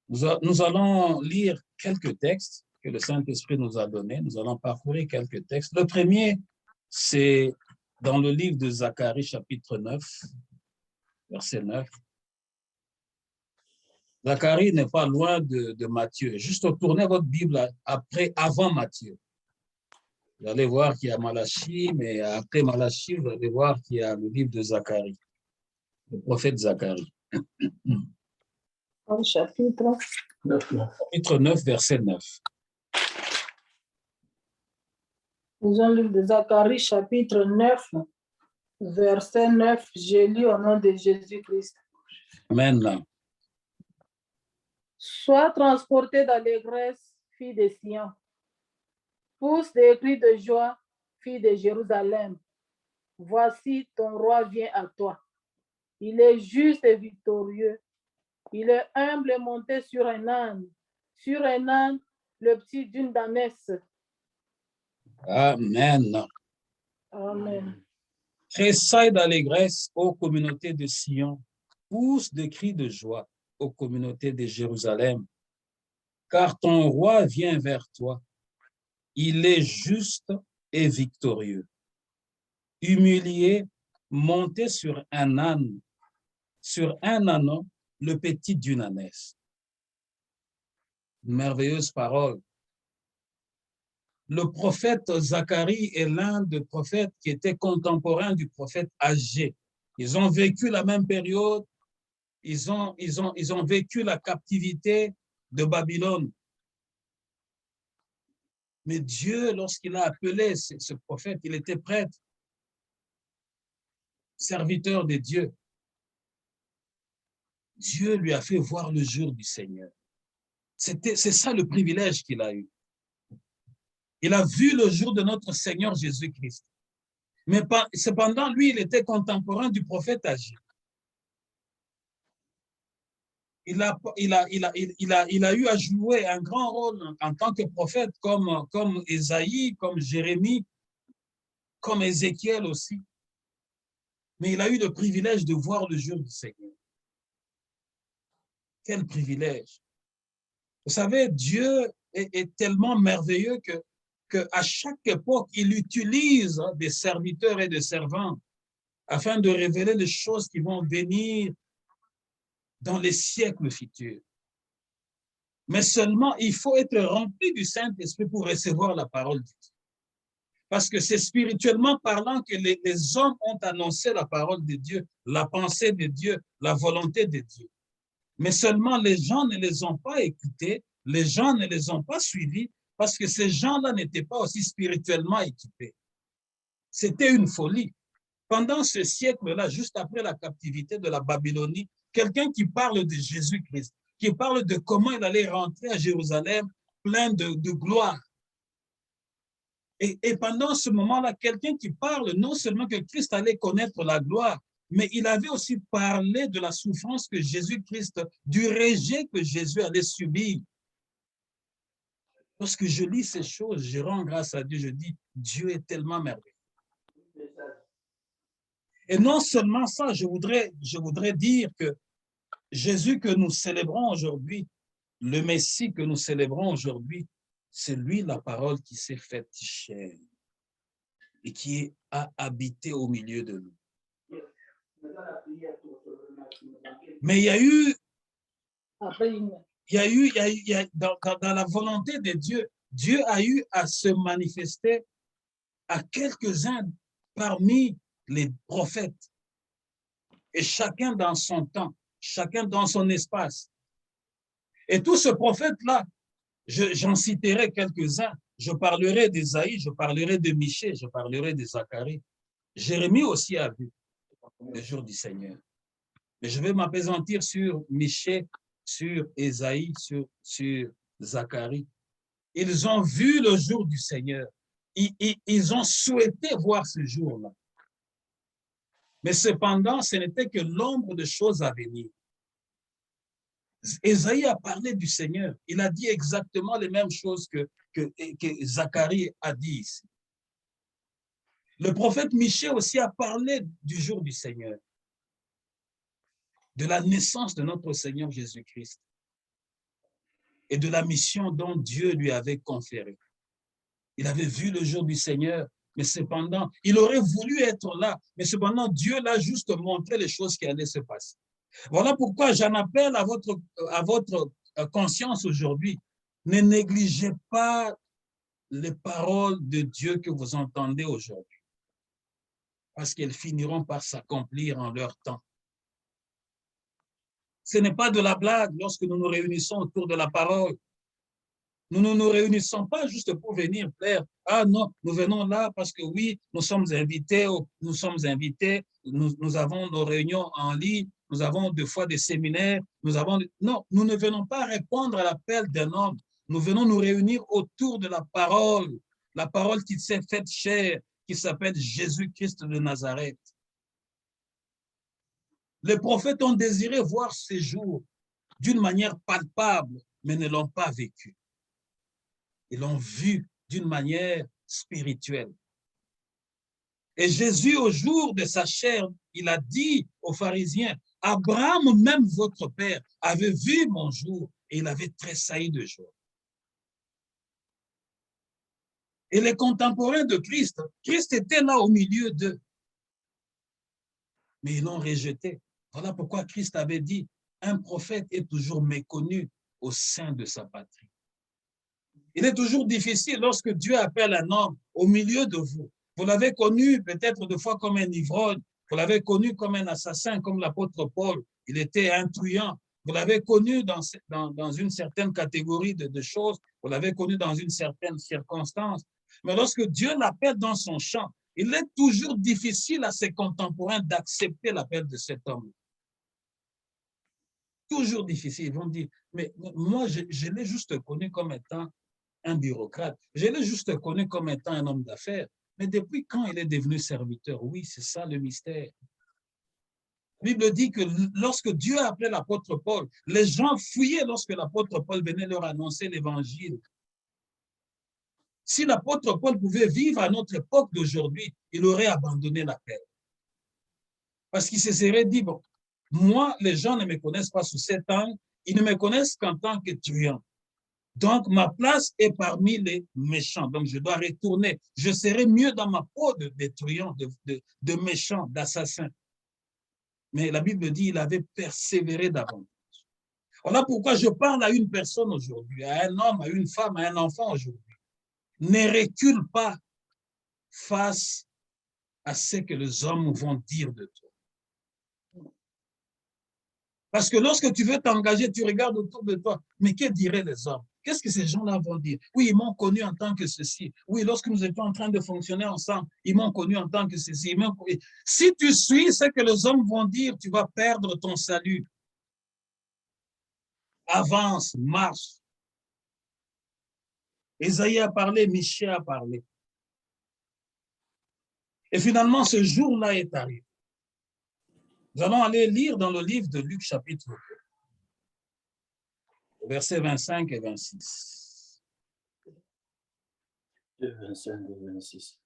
Nous allons lire quelques textes que le Saint-Esprit nous a donnés. Nous allons parcourir quelques textes. Le premier, c'est dans le livre de Zacharie, chapitre 9, verset 9. Zacharie n'est pas loin de Matthieu. Juste tournez votre Bible avant Matthieu. Vous allez voir qu'il y a Malachie, mais après Malachie, vous allez voir qu'il y a le livre de Zacharie, le prophète Zacharie. Chapitre 9, verset 9. Nous avons le livre de Zacharie, chapitre 9, verset 9. Je lis au nom de Jésus-Christ. Amen. Sois transporté d'allégresse, fille de Sion. Pousse des cris de joie, fille de Jérusalem. Voici ton roi vient à toi. Il est juste et victorieux. Il est humble et monté sur un âne, le petit d'une damesse. Amen. Amen. Tressaille d'allégresse aux communautés de Sion. Pousse des cris de joie aux communautés de Jérusalem. Car ton roi vient vers toi. Il est juste et victorieux. Humilié, monté sur un âne, le petit d'une ânesse. Merveilleuse parole. Le prophète Zacharie est l'un des prophètes qui était contemporain du prophète Agé. Ils ont vécu la même période. Ils ont vécu la captivité de Babylone. Mais Dieu, lorsqu'il a appelé ce prophète, il était prêtre, serviteur de Dieu. Dieu lui a fait voir le jour du Seigneur. C'est ça le privilège qu'il a eu. Il a vu le jour de notre Seigneur Jésus-Christ. Mais cependant, lui, il était contemporain du prophète Agé. Il a eu à jouer un grand rôle en tant que prophète, comme Ésaïe, comme Jérémie, comme Ézéchiel aussi. Mais il a eu le privilège de voir le jour du Seigneur. Quel privilège! Vous savez, Dieu est tellement merveilleux que à chaque époque, il utilise des serviteurs et des servantes afin de révéler les choses qui vont venir dans les siècles futurs. Mais seulement, il faut être rempli du Saint-Esprit pour recevoir la parole de Dieu. Parce que c'est spirituellement parlant que les hommes ont annoncé la parole de Dieu, la pensée de Dieu, la volonté de Dieu. Mais seulement les gens ne les ont pas écoutés, les gens ne les ont pas suivis, parce que ces gens-là n'étaient pas aussi spirituellement équipés. C'était une folie. Pendant ce siècle-là, juste après la captivité de la Babylonie, quelqu'un qui parle de Jésus-Christ, qui parle de comment il allait rentrer à Jérusalem plein de gloire. Et pendant ce moment-là, quelqu'un qui parle non seulement que Christ allait connaître la gloire, mais il avait aussi parlé de la souffrance que Jésus-Christ, du rejet que Jésus allait subir. Lorsque je lis ces choses, je rends grâce à Dieu, je dis, Dieu est tellement merveilleux. Et non seulement ça, je voudrais dire que Jésus que nous célébrons aujourd'hui, le Messie que nous célébrons aujourd'hui, c'est lui la parole qui s'est faite chair et qui a habité au milieu de nous. Mais il y a eu dans la volonté de Dieu, Dieu a eu à se manifester à quelques-uns parmi les prophètes. Et chacun dans son temps, chacun dans son espace. Et tous ces prophètes-là, j'en citerai quelques-uns. Je parlerai d'Ésaïe, je parlerai de Michée, je parlerai de Zacharie. Jérémie aussi a vu le jour du Seigneur. Mais je vais m'appesantir sur Michée, sur Ésaïe, sur Zacharie. Ils ont vu le jour du Seigneur. Ils ont souhaité voir ce jour-là. Mais cependant, ce n'était que l'ombre de choses à venir. Ésaïe a parlé du Seigneur. Il a dit exactement les mêmes choses que Zacharie a dit ici. Le prophète Michée aussi a parlé du jour du Seigneur, de la naissance de notre Seigneur Jésus-Christ. et de la mission dont Dieu lui avait conféré. Il avait vu le jour du Seigneur, mais cependant, il aurait voulu être là, mais cependant, Dieu l'a juste montré les choses qui allaient se passer. Voilà pourquoi j'en appelle à votre conscience aujourd'hui. Ne négligez pas les paroles de Dieu que vous entendez aujourd'hui, parce qu'elles finiront par s'accomplir en leur temps. Ce n'est pas de la blague lorsque nous nous réunissons autour de la parole. Nous ne nous réunissons pas juste pour venir plaire. Ah non, nous venons là parce que oui, nous sommes invités, nous avons nos réunions en ligne, nous avons des fois des séminaires, Non, nous ne venons pas répondre à l'appel d'un homme. Nous venons nous réunir autour de la parole qui s'est faite chair, qui s'appelle Jésus-Christ de Nazareth. Les prophètes ont désiré voir ces jours d'une manière palpable, mais ne l'ont pas vécu. Ils l'ont vu d'une manière spirituelle. Et Jésus, au jour de sa chair, il a dit aux pharisiens, Abraham, même votre père, avait vu mon jour et il avait tressailli de joie. Et les contemporains de Christ, Christ était là au milieu d'eux. Mais ils l'ont rejeté. Voilà pourquoi Christ avait dit, un prophète est toujours méconnu au sein de sa patrie. Il est toujours difficile lorsque Dieu appelle un homme au milieu de vous. Vous l'avez connu peut-être deux fois comme un ivrogne, vous l'avez connu comme un assassin, comme l'apôtre Paul. Il était un truand. Vous l'avez connu dans une certaine catégorie de choses, vous l'avez connu dans une certaine circonstance. Mais lorsque Dieu l'appelle dans son champ, il est toujours difficile à ses contemporains d'accepter l'appel de cet homme. Toujours difficile. Ils vont dire, mais moi, je l'ai juste connu comme étant un bureaucrate. Je l'ai juste connu comme étant un homme d'affaires. Mais depuis quand il est devenu serviteur? Oui, c'est ça le mystère. La Bible dit que lorsque Dieu a appelé l'apôtre Paul, les gens fouillaient lorsque l'apôtre Paul venait leur annoncer l'évangile. Si l'apôtre Paul pouvait vivre à notre époque d'aujourd'hui, il aurait abandonné l'appel. Parce qu'il se serait dit, bon, moi, les gens ne me connaissent pas sous cet angle, ils ne me connaissent qu'en tant que truand. Donc, ma place est parmi les méchants. Donc, je dois retourner. Je serai mieux dans ma peau de truand, de méchant, d'assassin. Mais la Bible dit qu'il avait persévéré davantage. Voilà pourquoi je parle à une personne aujourd'hui, à un homme, à une femme, à un enfant aujourd'hui. Ne recule pas face à ce que les hommes vont dire de toi. Parce que lorsque tu veux t'engager, tu regardes autour de toi. Mais que diraient les hommes? Qu'est-ce que ces gens-là vont dire? Oui, ils m'ont connu en tant que ceci. Oui, lorsque nous étions en train de fonctionner ensemble, ils m'ont connu en tant que ceci. Si tu suis ce que les hommes vont dire, tu vas perdre ton salut. Avance, marche. Ésaïe a parlé, Michée a parlé. Et finalement, ce jour-là est arrivé. Nous allons aller lire dans le livre de Luc, chapitre 2, versets 25 et 26. 2, 25 et 26.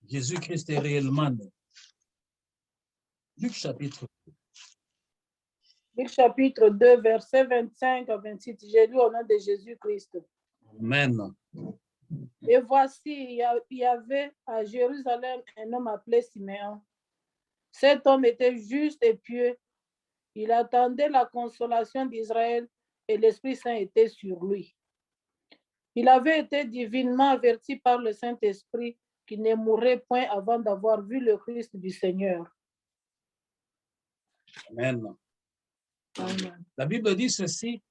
Jésus-Christ est réellement né. Luc, chapitre 2. Luc chapitre 2, versets 25 à 26. J'ai lu au nom de Jésus-Christ. Amen. Et voici, il y avait à Jérusalem un homme appelé Siméon. Cet homme était juste et pieux. Il attendait la consolation d'Israël et l'Esprit Saint était sur lui. Il avait été divinement averti par le Saint-Esprit qu'il ne mourrait point avant d'avoir vu le Christ du Seigneur. Amen. Amen. La Bible dit ceci.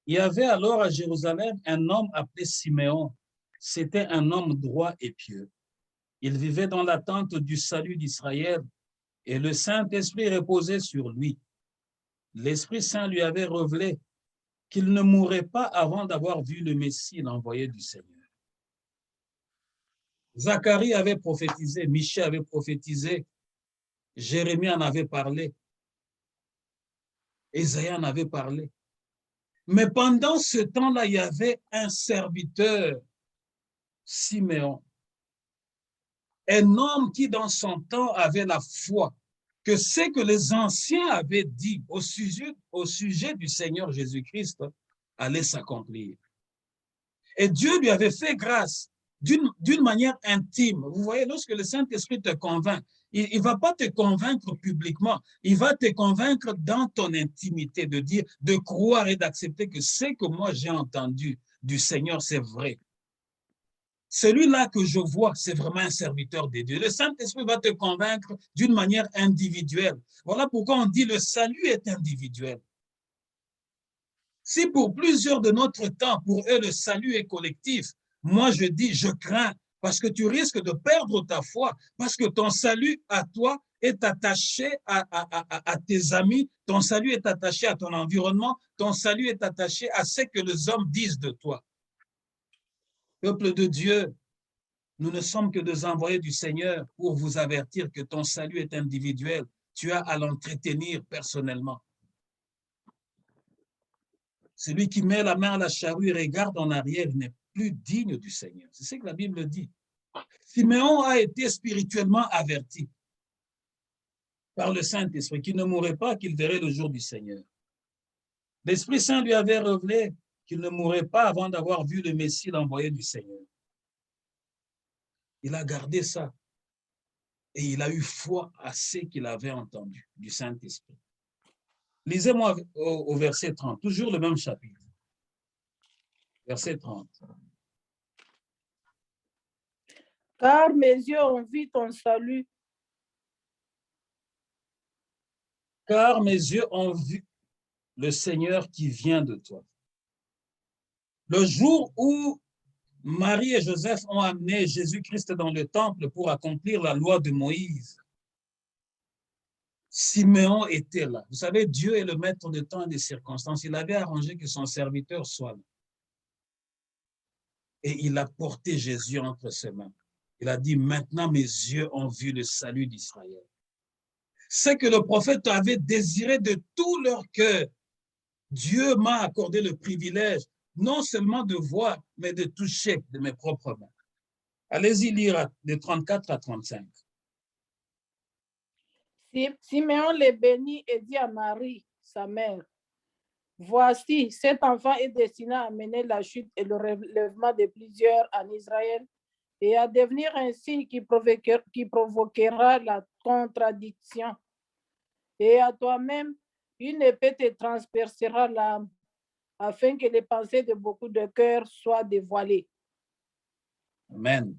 Il y avait alors à Jérusalem un homme appelé Siméon. C'était un homme droit et pieux. Il vivait dans l'attente du salut d'Israël et le Saint-Esprit reposait sur lui. L'Esprit Saint lui avait révélé qu'il ne mourrait pas avant d'avoir vu le Messie, l'envoyé du Seigneur. Zacharie avait prophétisé, Michée avait prophétisé, Jérémie en avait parlé, Ésaïe en avait parlé. Mais pendant ce temps-là, il y avait un serviteur, Siméon, un homme qui dans son temps avait la foi, que ce que les anciens avaient dit au sujet du Seigneur Jésus-Christ allait s'accomplir. Et Dieu lui avait fait grâce d'une manière intime. Vous voyez, lorsque le Saint-Esprit te convainc, il ne va pas te convaincre publiquement, il va te convaincre dans ton intimité, de dire, de croire et d'accepter que ce que moi j'ai entendu du Seigneur, c'est vrai. Celui-là que je vois, c'est vraiment un serviteur de Dieu. Le Saint-Esprit va te convaincre d'une manière individuelle. Voilà pourquoi on dit le salut est individuel. Si pour plusieurs de notre temps, pour eux, le salut est collectif, moi je dis, je crains, parce que tu risques de perdre ta foi, parce que ton salut à toi est attaché à tes amis, ton salut est attaché à ton environnement, ton salut est attaché à ce que les hommes disent de toi. Peuple de Dieu, nous ne sommes que des envoyés du Seigneur pour vous avertir que ton salut est individuel. Tu as à l'entretenir personnellement. Celui qui met la main à la charrue et regarde en arrière n'est plus digne du Seigneur. C'est ce que la Bible dit. Siméon a été spirituellement averti par le Saint-Esprit qu'il ne mourrait pas, qu'il verrait le jour du Seigneur. L'Esprit Saint lui avait révélé qu'il ne mourrait pas avant d'avoir vu le Messie, l'envoyé du Seigneur. Il a gardé ça et il a eu foi à ce qu'il avait entendu du Saint-Esprit. Lisez-moi au verset 30, toujours le même chapitre. Verset 30. Car mes yeux ont vu ton salut. Car mes yeux ont vu le Seigneur qui vient de toi. Le jour où Marie et Joseph ont amené Jésus-Christ dans le temple pour accomplir la loi de Moïse, Siméon était là. Vous savez, Dieu est le maître de temps et des circonstances. Il avait arrangé que son serviteur soit là. Et il a porté Jésus entre ses mains. Il a dit, maintenant mes yeux ont vu le salut d'Israël. C'est que le prophète avait désiré de tout leur cœur. Dieu m'a accordé le privilège, non seulement de voir, mais de toucher de mes propres mains. Allez-y lire de 34 à 35. Siméon les bénit et dit à Marie, sa mère, voici, cet enfant est destiné à amener la chute et le relèvement de plusieurs en Israël et à devenir un signe qui provoquera la contradiction. Et à toi-même, une épée te transpercera l'âme, afin que les pensées de beaucoup de cœurs soient dévoilées. Amen.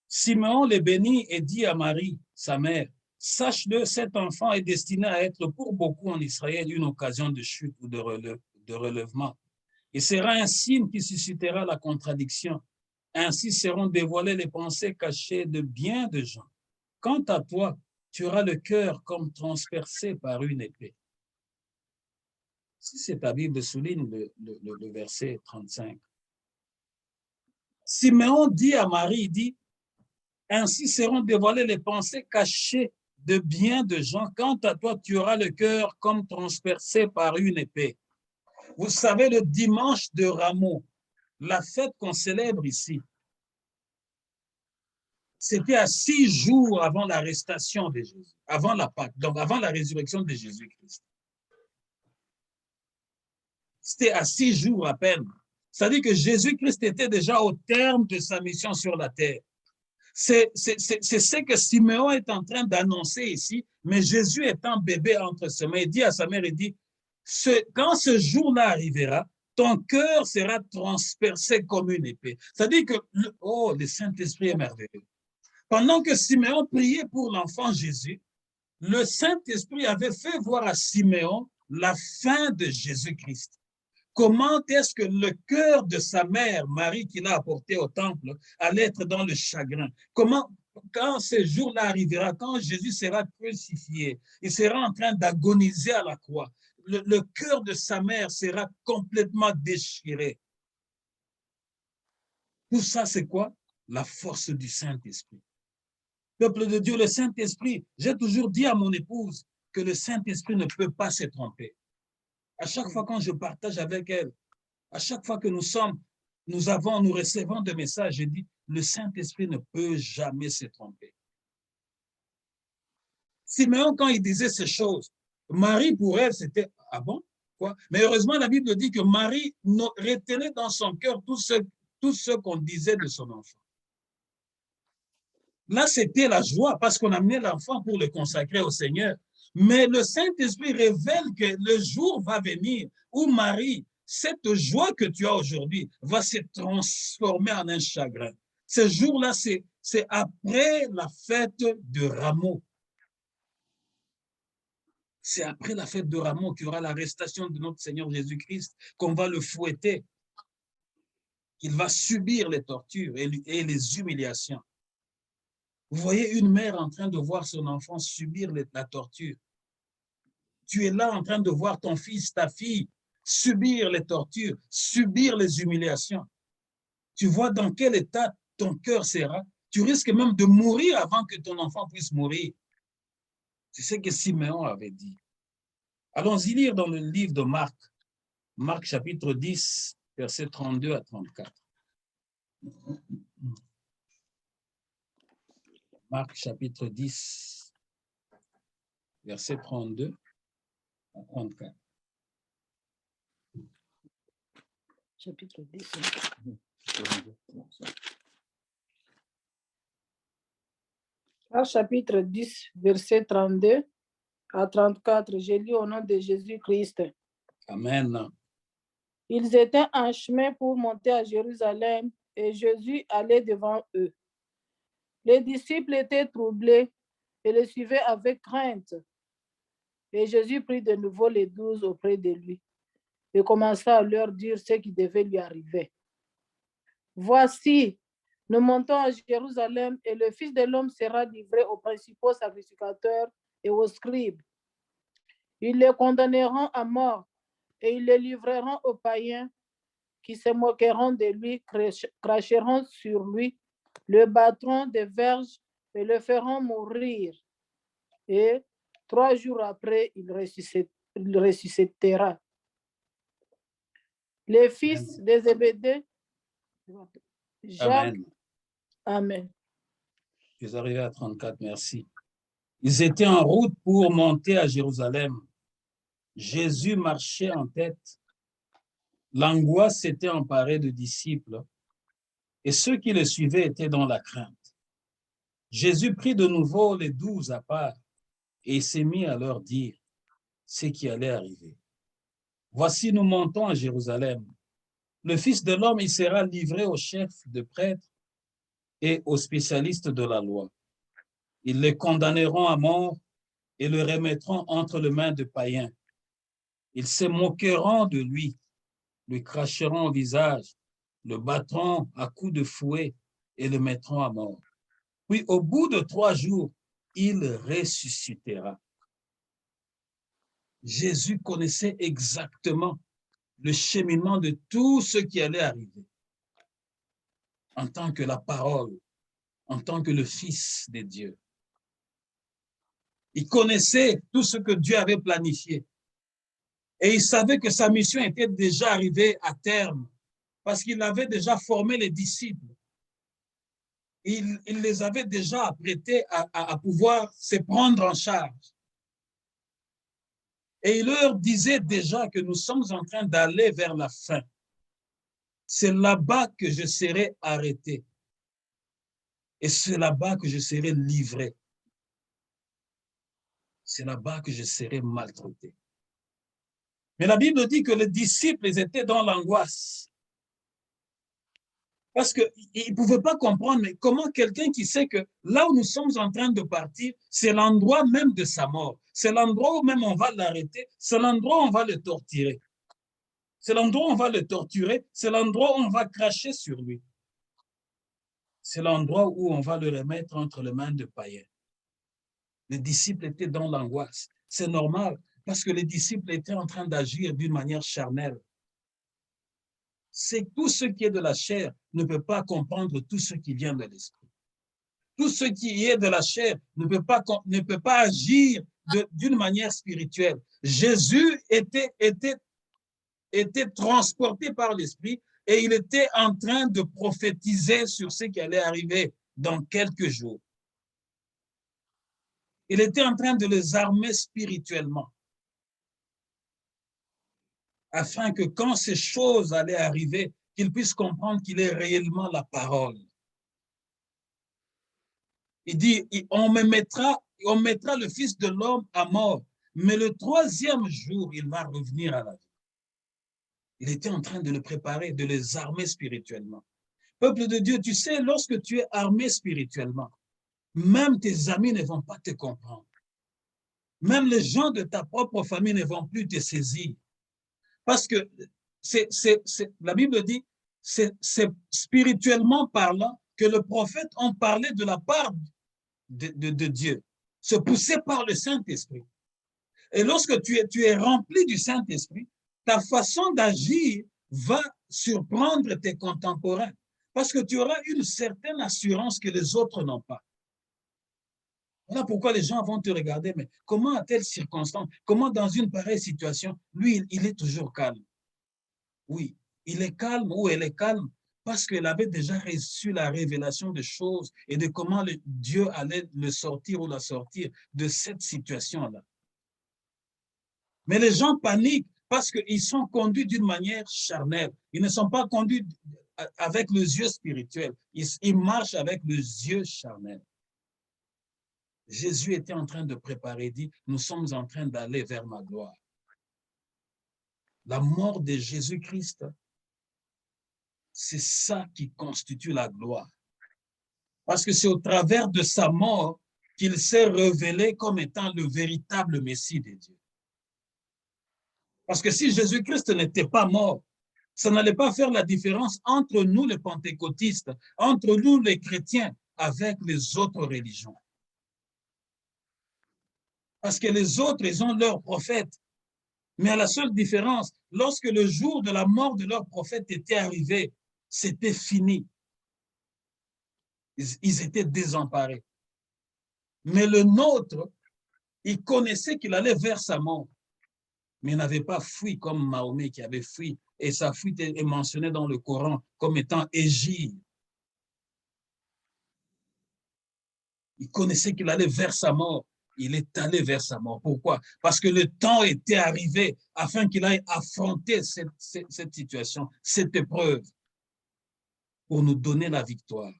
Siméon les bénit et dit à Marie, sa mère, sache-le, cet enfant est destiné à être pour beaucoup en Israël une occasion de chute ou de relèvement. Il sera un signe qui suscitera la contradiction. Ainsi seront dévoilées les pensées cachées de bien de gens. Quant à toi, tu auras le cœur comme transpercé par une épée. Si c'est ta Bible, souligne le verset 35. Siméon dit à Marie, dit, ainsi seront dévoilées les pensées cachées de bien de gens. Quant à toi, tu auras le cœur comme transpercé par une épée. Vous savez, le dimanche de Rameaux, la fête qu'on célèbre ici, c'était à 6 jours avant l'arrestation de Jésus, avant la Pâque, donc avant la résurrection de Jésus-Christ. C'était à 6 jours à peine. C'est-à-dire que Jésus-Christ était déjà au terme de sa mission sur la terre. C'est ce que Siméon est en train d'annoncer ici, mais Jésus étant bébé entre ses mains, il dit à sa mère, il dit, quand ce jour-là arrivera, ton cœur sera transpercé comme une épée. C'est-à-dire que, le Saint-Esprit est merveilleux. Pendant que Siméon priait pour l'enfant Jésus, le Saint-Esprit avait fait voir à Siméon la fin de Jésus-Christ. Comment est-ce que le cœur de sa mère, Marie, qu'il a apporté au temple, allait être dans le chagrin? Comment, quand ce jour-là arrivera, quand Jésus sera crucifié, il sera en train d'agoniser à la croix, le cœur de sa mère sera complètement déchiré. Tout ça, c'est quoi? La force du Saint-Esprit. Peuple de Dieu, le Saint-Esprit, j'ai toujours dit à mon épouse que le Saint-Esprit ne peut pas se tromper. À chaque fois quand je partage avec elle, à chaque fois que nous recevons des messages, je dis, le Saint-Esprit ne peut jamais se tromper. Siméon, quand il disait ces choses, Marie, pour elle, c'était « Ah bon? Quoi? » Mais heureusement, la Bible dit que Marie retenait dans son cœur tout ce qu'on disait de son enfant. Là, c'était la joie parce qu'on amenait l'enfant pour le consacrer au Seigneur. Mais le Saint-Esprit révèle que le jour va venir où Marie, cette joie que tu as aujourd'hui, va se transformer en un chagrin. Ce jour-là, c'est après la fête de Rameau. C'est après la fête de Rameau qu'il y aura l'arrestation de notre Seigneur Jésus-Christ, qu'on va le fouetter. Il va subir les tortures et les humiliations. Vous voyez une mère en train de voir son enfant subir la torture. Tu es là en train de voir ton fils, ta fille, subir les tortures, subir les humiliations. Tu vois dans quel état ton cœur sera. Tu risques même de mourir avant que ton enfant puisse mourir. C'est ce que Siméon avait dit. Allons-y lire dans le livre de Marc. Marc chapitre 10, versets 32 à 34. Marc chapitre 10, versets 32 à 34. Chapitre 10. Chapitre 10, verset 32 à 34. J'ai lu au nom de Jésus-Christ. Amen. Ils étaient en chemin pour monter à Jérusalem et Jésus allait devant eux. Les disciples étaient troublés et le suivaient avec crainte. Et Jésus prit de nouveau les 12 auprès de lui et commença à leur dire ce qui devait lui arriver. Voici, nous montons à Jérusalem et le Fils de l'homme sera livré aux principaux sacrificateurs et aux scribes. Ils le condamneront à mort et ils le livreront aux païens qui se moqueront de lui, cracheront sur lui, le battront de verges et le feront mourir. Et 3 jours après, il ressuscitera. Les fils de Zébédée, Jacques, Amen. Amen. Je suis arrivé à 34, merci. Ils étaient en route pour monter à Jérusalem. Jésus marchait en tête. L'angoisse s'était emparée de disciples et ceux qui le suivaient étaient dans la crainte. Jésus prit de nouveau les 12 à part et s'est mis à leur dire ce qui allait arriver. Voici, nous montons à Jérusalem. Le Fils de l'homme, il sera livré aux chefs de prêtres et aux spécialistes de la loi. Ils le condamneront à mort et le remettront entre les mains de païens. Ils se moqueront de lui, lui cracheront au visage, le battront à coups de fouet et le mettront à mort. Puis, au bout de 3 jours, il ressuscitera. Jésus connaissait exactement le cheminement de tout ce qui allait arriver en tant que la parole, en tant que le Fils de Dieu. Il connaissait tout ce que Dieu avait planifié. Et il savait que sa mission était déjà arrivée à terme parce qu'il avait déjà formé les disciples. Il les avait déjà apprêtés à pouvoir se prendre en charge. Et il leur disait déjà que nous sommes en train d'aller vers la fin. C'est là-bas que je serai arrêté. Et c'est là-bas que je serai livré. C'est là-bas que je serai maltraité. Mais la Bible dit que les disciples étaient dans l'angoisse. Parce qu'ils ne pouvaient pas comprendre mais comment quelqu'un qui sait que là où nous sommes en train de partir, c'est l'endroit même de sa mort. C'est l'endroit où même on va l'arrêter. C'est l'endroit où on va le torturer. C'est l'endroit où on va le torturer. C'est l'endroit où on va cracher sur lui. C'est l'endroit où on va le remettre entre les mains de païens. Les disciples étaient dans l'angoisse. C'est normal parce que les disciples étaient en train d'agir d'une manière charnelle. C'est tout ce qui est de la chair ne peut pas comprendre tout ce qui vient de l'esprit. Tout ce qui est de la chair ne peut pas agir d'une manière spirituelle. Jésus était transporté par l'esprit et il était en train de prophétiser sur ce qui allait arriver dans quelques jours. Il était en train de les armer spirituellement, afin que quand ces choses allaient arriver, qu'ils puissent comprendre qu'il est réellement la parole. Il dit, on mettra le Fils de l'homme à mort, mais le troisième jour, il va revenir à la vie. Il était en train de le préparer, de les armer spirituellement. Peuple de Dieu, tu sais, lorsque tu es armé spirituellement, même tes amis ne vont pas te comprendre. Même les gens de ta propre famille ne vont plus te saisir. Parce que la Bible dit, c'est spirituellement parlant que le prophète en parlait de la part de Dieu, se pousser par le Saint-Esprit. Et lorsque tu es rempli du Saint-Esprit, ta façon d'agir va surprendre tes contemporains parce que tu auras une certaine assurance que les autres n'ont pas. Voilà pourquoi les gens vont te regarder, mais comment à telle circonstance, comment dans une pareille situation, lui, il est toujours calme. Oui, il est calme ou elle est calme parce qu'elle avait déjà reçu la révélation des choses et de comment Dieu allait le sortir ou la sortir de cette situation-là. Mais les gens paniquent parce qu'ils sont conduits d'une manière charnelle. Ils ne sont pas conduits avec les yeux spirituels. Ils marchent avec les yeux charnels. Jésus était en train de préparer, dit, nous sommes en train d'aller vers ma gloire. La mort de Jésus-Christ, c'est ça qui constitue la gloire. Parce que c'est au travers de sa mort qu'il s'est révélé comme étant le véritable Messie de Dieu. Parce que si Jésus-Christ n'était pas mort, ça n'allait pas faire la différence entre nous les pentecôtistes, entre nous les chrétiens, avec les autres religions. Parce que les autres, ils ont leurs prophètes. Mais à la seule différence, lorsque le jour de la mort de leur prophète était arrivé, c'était fini. Ils étaient désemparés. Mais le nôtre, il connaissait qu'il allait vers sa mort, mais il n'avait pas fui comme Mahomet qui avait fui. Et sa fuite est mentionnée dans le Coran comme étant égir. Il connaissait qu'il allait vers sa mort. Il est allé vers sa mort. Pourquoi? Parce que le temps était arrivé afin qu'il aille affronter cette situation, cette épreuve, pour nous donner la victoire.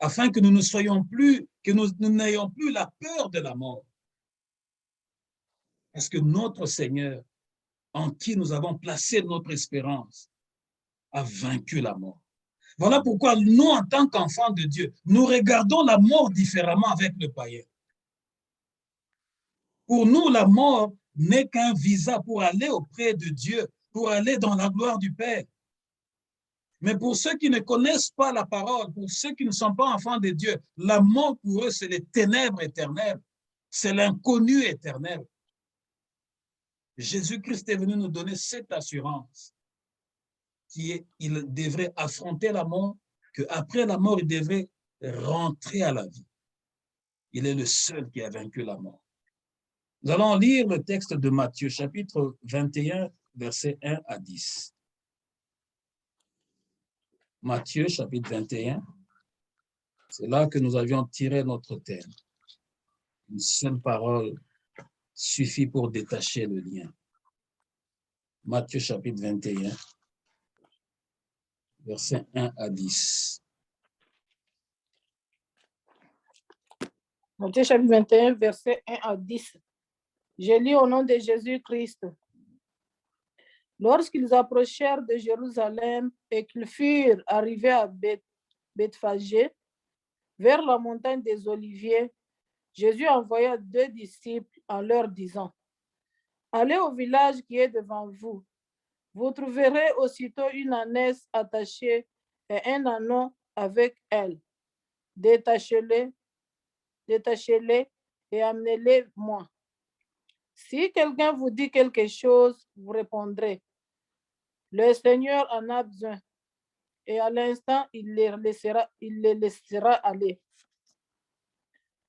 Afin que nous ne soyons plus, que nous n'ayons plus la peur de la mort. Parce que notre Seigneur, en qui nous avons placé notre espérance, a vaincu la mort. Voilà pourquoi nous, en tant qu'enfants de Dieu, nous regardons la mort différemment avec le païen. Pour nous, la mort n'est qu'un visa pour aller auprès de Dieu, pour aller dans la gloire du Père. Mais pour ceux qui ne connaissent pas la parole, pour ceux qui ne sont pas enfants de Dieu, la mort pour eux, c'est les ténèbres éternelles, c'est l'inconnu éternel. Jésus-Christ est venu nous donner cette assurance qu'il devrait affronter la mort, qu'après la mort, il devrait rentrer à la vie. Il est le seul qui a vaincu la mort. Nous allons lire le texte de Matthieu, chapitre 21, versets 1 à 10. Matthieu, chapitre 21, c'est là que nous avions tiré notre thème. Une seule parole suffit pour détacher le lien. Matthieu, chapitre 21, versets 1 à 10. Matthieu chapitre 21, versets 1 à 10. Je lis au nom de Jésus-Christ. Lorsqu'ils approchèrent de Jérusalem et qu'ils furent arrivés à Bethphagée, vers la montagne des Oliviers, Jésus envoya 2 disciples en leur disant, « Allez au village qui est devant vous. Vous trouverez aussitôt une ânesse attachée et un ânon avec elle. Détachez-les et amenez-les moi. Si quelqu'un vous dit quelque chose, vous répondrez, le Seigneur en a besoin. Et à l'instant, il les laissera aller.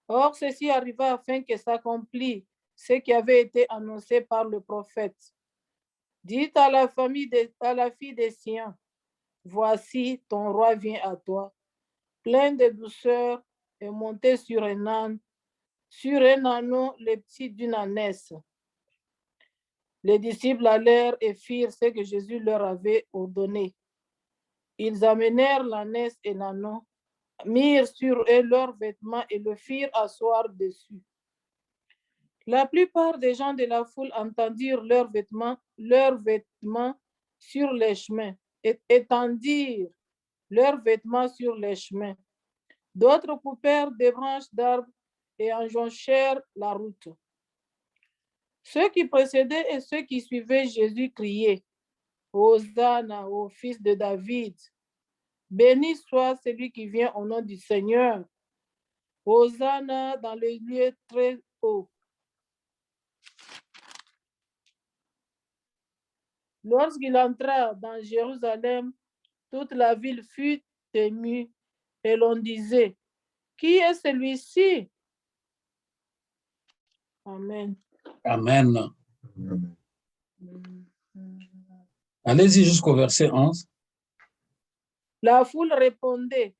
Or, ceci arriva afin que s'accomplisse ce qui avait été annoncé par le prophète. Dites à la fille de Sion, voici ton roi vient à toi, plein de douceur et monté sur un âne, sur un anneau le petit d'une ânesse. Les disciples allèrent et firent ce que Jésus leur avait ordonné. Ils amenèrent l'ânesse et l'anneau, mirent sur eux leurs vêtements et le firent asseoir dessus. La plupart des gens de la foule entendirent leurs vêtements sur les chemins, et étendirent leurs vêtements sur les chemins. D'autres coupèrent des branches d'arbres et enjonchèrent la route. Ceux qui précédaient et ceux qui suivaient Jésus criaient, Hosanna au fils de David. Béni soit celui qui vient au nom du Seigneur. Hosanna dans les lieux très hauts. Lorsqu'il entra dans Jérusalem, toute la ville fut émue et l'on disait, qui est celui-ci? Amen. Amen. Allez-y jusqu'au verset 11. La foule répondait,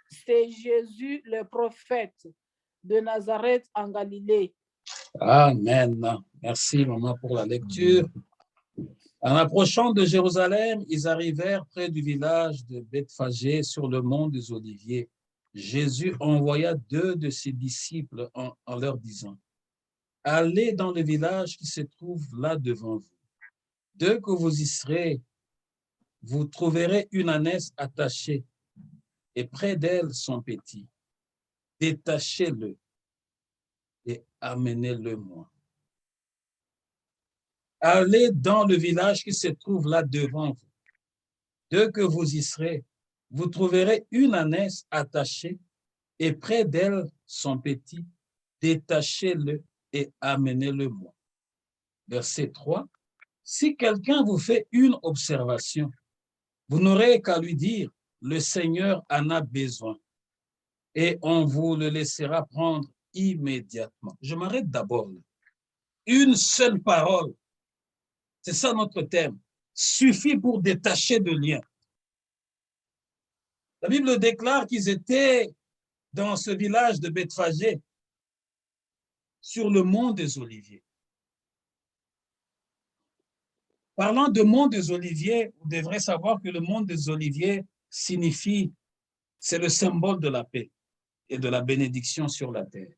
c'est Jésus le prophète de Nazareth en Galilée. Amen. Merci, maman, pour la lecture. En approchant de Jérusalem, ils arrivèrent près du village de Bethphagée sur le mont des Oliviers. Jésus envoya 2 de ses disciples en leur disant, « Allez dans le village qui se trouve là devant vous. Dès que vous y serez, vous trouverez une ânesse attachée et près d'elle son petit. Détachez-le et amenez-le-moi. Allez dans le village qui se trouve là devant vous. Dès que vous y serez, vous trouverez une ânesse attachée et près d'elle son petit. Détachez-le et amenez-le-moi. » Verset 3. Si quelqu'un vous fait une observation, vous n'aurez qu'à lui dire, le Seigneur en a besoin et on vous le laissera prendre immédiatement. Je m'arrête d'abord là. Une seule parole, c'est ça notre thème, suffit pour détacher de liens. La Bible déclare qu'ils étaient dans ce village de Bethphagée, sur le mont des Oliviers. Parlant de mont des Oliviers, vous devrez savoir que le mont des Oliviers signifie, c'est le symbole de la paix et de la bénédiction sur la terre.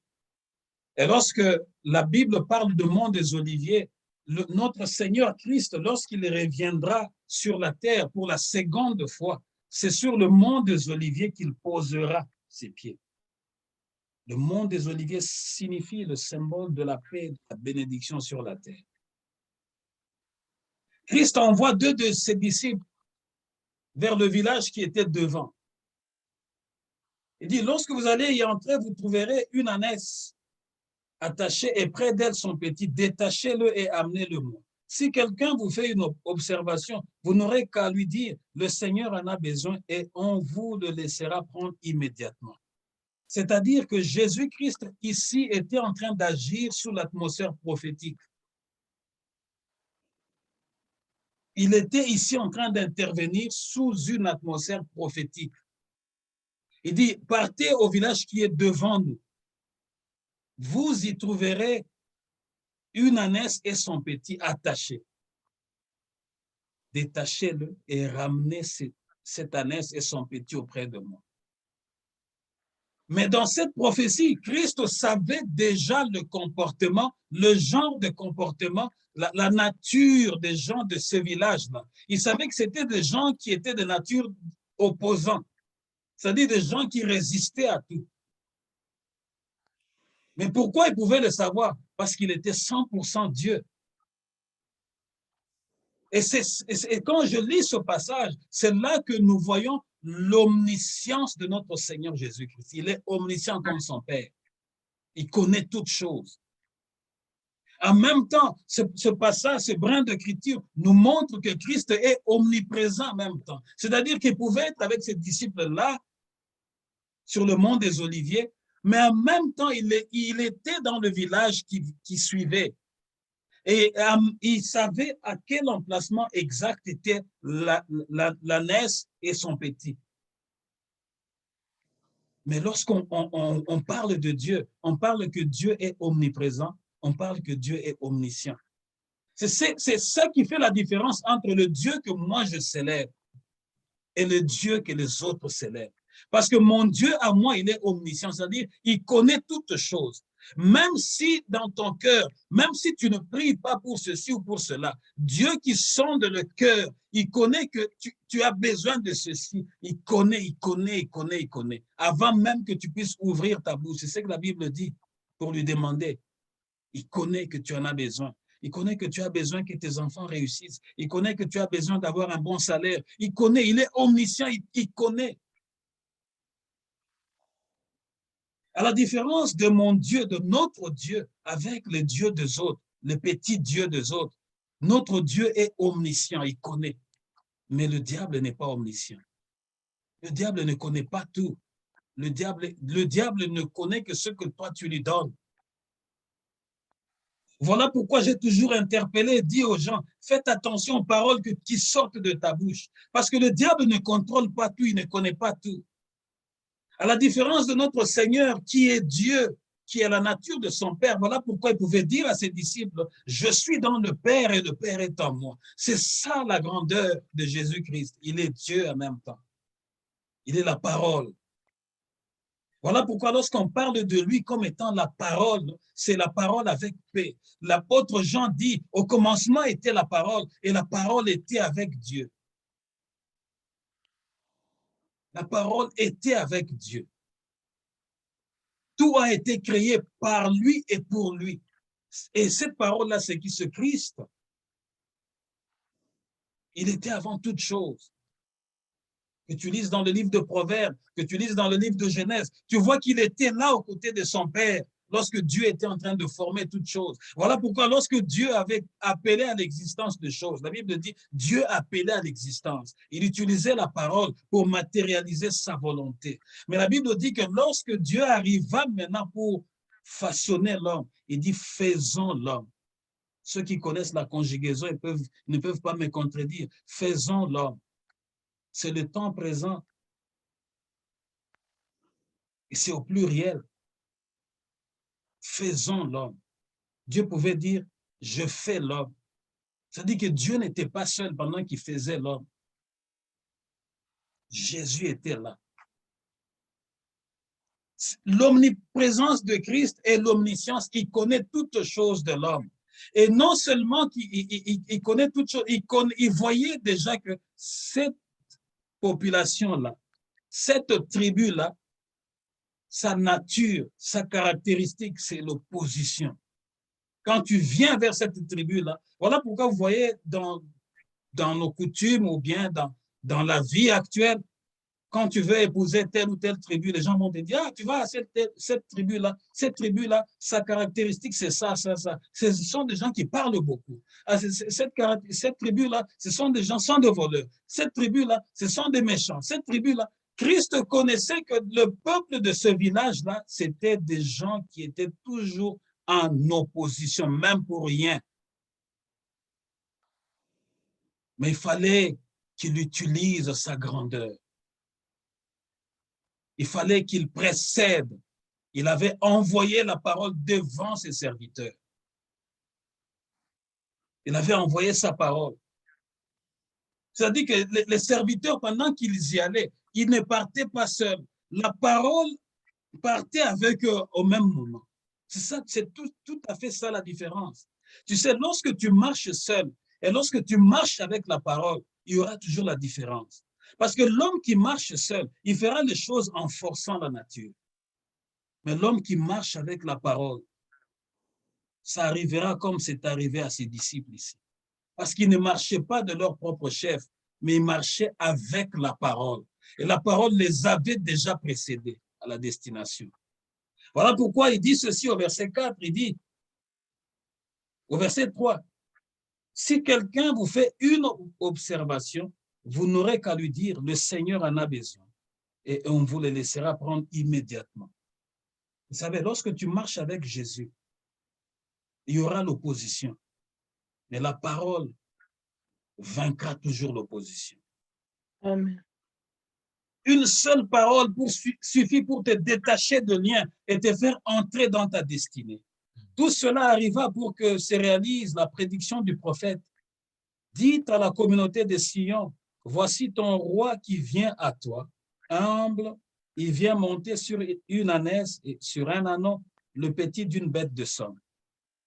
Et lorsque la Bible parle de mont des Oliviers, notre Seigneur Christ, lorsqu'il reviendra sur la terre pour la seconde fois, c'est sur le mont des Oliviers qu'il posera ses pieds. Le mont des Oliviers signifie le symbole de la paix et de la bénédiction sur la terre. Christ envoie 2 de ses disciples vers le village qui était devant. Il dit, lorsque vous allez y entrer, vous trouverez une ânesse attachée et près d'elle son petit. Détachez-le et amenez-le-moi. Si quelqu'un vous fait une observation, vous n'aurez qu'à lui dire, le Seigneur en a besoin et on vous le laissera prendre immédiatement. C'est-à-dire que Jésus-Christ ici était en train d'agir sous l'atmosphère prophétique. Il était ici en train d'intervenir sous une atmosphère prophétique. Il dit, partez au village qui est devant nous. Vous y trouverez une ânesse et son petit attachés. Détachez-le et ramenez cette ânesse et son petit auprès de moi. Mais dans cette prophétie, Christ savait déjà le comportement, le genre de comportement, la nature des gens de ce village-là. Il savait que c'était des gens qui étaient de nature opposante, c'est-à-dire des gens qui résistaient à tout. Mais pourquoi il pouvait le savoir? Parce qu'il était 100% Dieu. Et quand je lis ce passage, c'est là que nous voyons l'omniscience de notre Seigneur Jésus-Christ. Il est omniscient comme son Père. Il connaît toutes choses. En même temps, ce passage, ce brin d'écriture nous montre que Christ est omniprésent en même temps. C'est-à-dire qu'il pouvait être avec ses disciples-là, sur le mont des Oliviers, mais en même temps, il était dans le village qui suivait. Et il savait à quel emplacement exact était l'ânesse et son petit. Mais lorsqu'on parle de Dieu, on parle que Dieu est omniprésent, on parle que Dieu est omniscient. C'est ça qui fait la différence entre le Dieu que moi je célèbre et le Dieu que les autres célèbrent. Parce que mon Dieu à moi, il est omniscient, c'est-à-dire il connaît toutes choses. Même si dans ton cœur, même si tu ne pries pas pour ceci ou pour cela, Dieu qui sonde le cœur, il connaît que tu as besoin de ceci. Il connaît. Avant même que tu puisses ouvrir ta bouche, c'est ce que la Bible dit pour lui demander. Il connaît que tu en as besoin. Il connaît que tu as besoin que tes enfants réussissent. Il connaît que tu as besoin d'avoir un bon salaire. Il connaît, il est omniscient, il connaît. À la différence de mon Dieu, de notre Dieu, avec les dieux des autres, les petits dieux des autres, notre Dieu est omniscient, il connaît. Mais le diable n'est pas omniscient. Le diable ne connaît pas tout. Le diable ne connaît que ce que toi tu lui donnes. Voilà pourquoi j'ai toujours interpellé et dit aux gens, faites attention aux paroles qui sortent de ta bouche. Parce que le diable ne contrôle pas tout, il ne connaît pas tout. À la différence de notre Seigneur, qui est Dieu, qui est la nature de son Père, voilà pourquoi il pouvait dire à ses disciples, je suis dans le Père et le Père est en moi. C'est ça la grandeur de Jésus-Christ. Il est Dieu en même temps. Il est la parole. Voilà pourquoi lorsqu'on parle de lui comme étant la parole, c'est la parole avec paix. L'apôtre Jean dit, au commencement était la parole et la parole était avec Dieu. La parole était avec Dieu. Tout a été créé par lui et pour lui. Et cette parole-là, c'est qui? Ce Christ. Il était avant toute chose. Que tu lises dans le livre de Proverbes, que tu lises dans le livre de Genèse, tu vois qu'il était là aux côtés de son Père lorsque Dieu était en train de former toutes choses. Voilà pourquoi lorsque Dieu avait appelé à l'existence de choses, la Bible dit Dieu appelait à l'existence. Il utilisait la parole pour matérialiser sa volonté. Mais la Bible dit que lorsque Dieu arriva maintenant pour façonner l'homme, il dit faisons l'homme. Ceux qui connaissent la conjugaison ne peuvent pas me contredire. Faisons l'homme. C'est le temps présent. Et c'est au pluriel. Faisons l'homme. Dieu pouvait dire, je fais l'homme. C'est-à-dire que Dieu n'était pas seul pendant qu'il faisait l'homme. Jésus était là. L'omniprésence de Christ et l'omniscience, il connaît toutes choses de l'homme. Et non seulement qu'il connaît toutes choses, il voyait déjà que cette population-là, cette tribu-là, sa nature, sa caractéristique, c'est l'opposition. Quand tu viens vers cette tribu-là, voilà pourquoi vous voyez dans nos coutumes ou bien dans la vie actuelle, quand tu veux épouser telle ou telle tribu, les gens vont te dire, ah, tu vas à cette tribu-là, sa caractéristique, c'est ça, ça, ça. Ce sont des gens qui parlent beaucoup. Ah, cette tribu-là, ce sont des gens sans de voleurs. Cette tribu-là, ce sont des méchants. Cette tribu-là, Christ connaissait que le peuple de ce village-là, c'était des gens qui étaient toujours en opposition, même pour rien. Mais il fallait qu'il utilise sa grandeur. Il fallait qu'il précède. Il avait envoyé la parole devant ses serviteurs. Il avait envoyé sa parole. C'est-à-dire que les serviteurs, pendant qu'ils y allaient, ils ne partaient pas seuls. La parole partait avec eux au même moment. C'est tout à fait ça la différence. Tu sais, lorsque tu marches seul et lorsque tu marches avec la parole, il y aura toujours la différence. Parce que l'homme qui marche seul, il fera les choses en forçant la nature. Mais l'homme qui marche avec la parole, ça arrivera comme c'est arrivé à ses disciples ici. Parce qu'ils ne marchaient pas de leur propre chef, mais ils marchaient avec la parole. Et la parole les avait déjà précédés à la destination. Voilà pourquoi il dit ceci au verset 4, il dit, au verset 3, si quelqu'un vous fait une observation, vous n'aurez qu'à lui dire, le Seigneur en a besoin. Et on vous le laissera prendre immédiatement. Vous savez, lorsque tu marches avec Jésus, il y aura l'opposition. Mais la parole vaincra toujours l'opposition. Amen. Une seule parole suffit pour te détacher de liens et te faire entrer dans ta destinée. Tout cela arriva pour que se réalise la prédiction du prophète. Dites à la communauté de Sion, voici ton roi qui vient à toi, humble, il vient monter sur une ânesse et sur un ânon, le petit d'une bête de somme.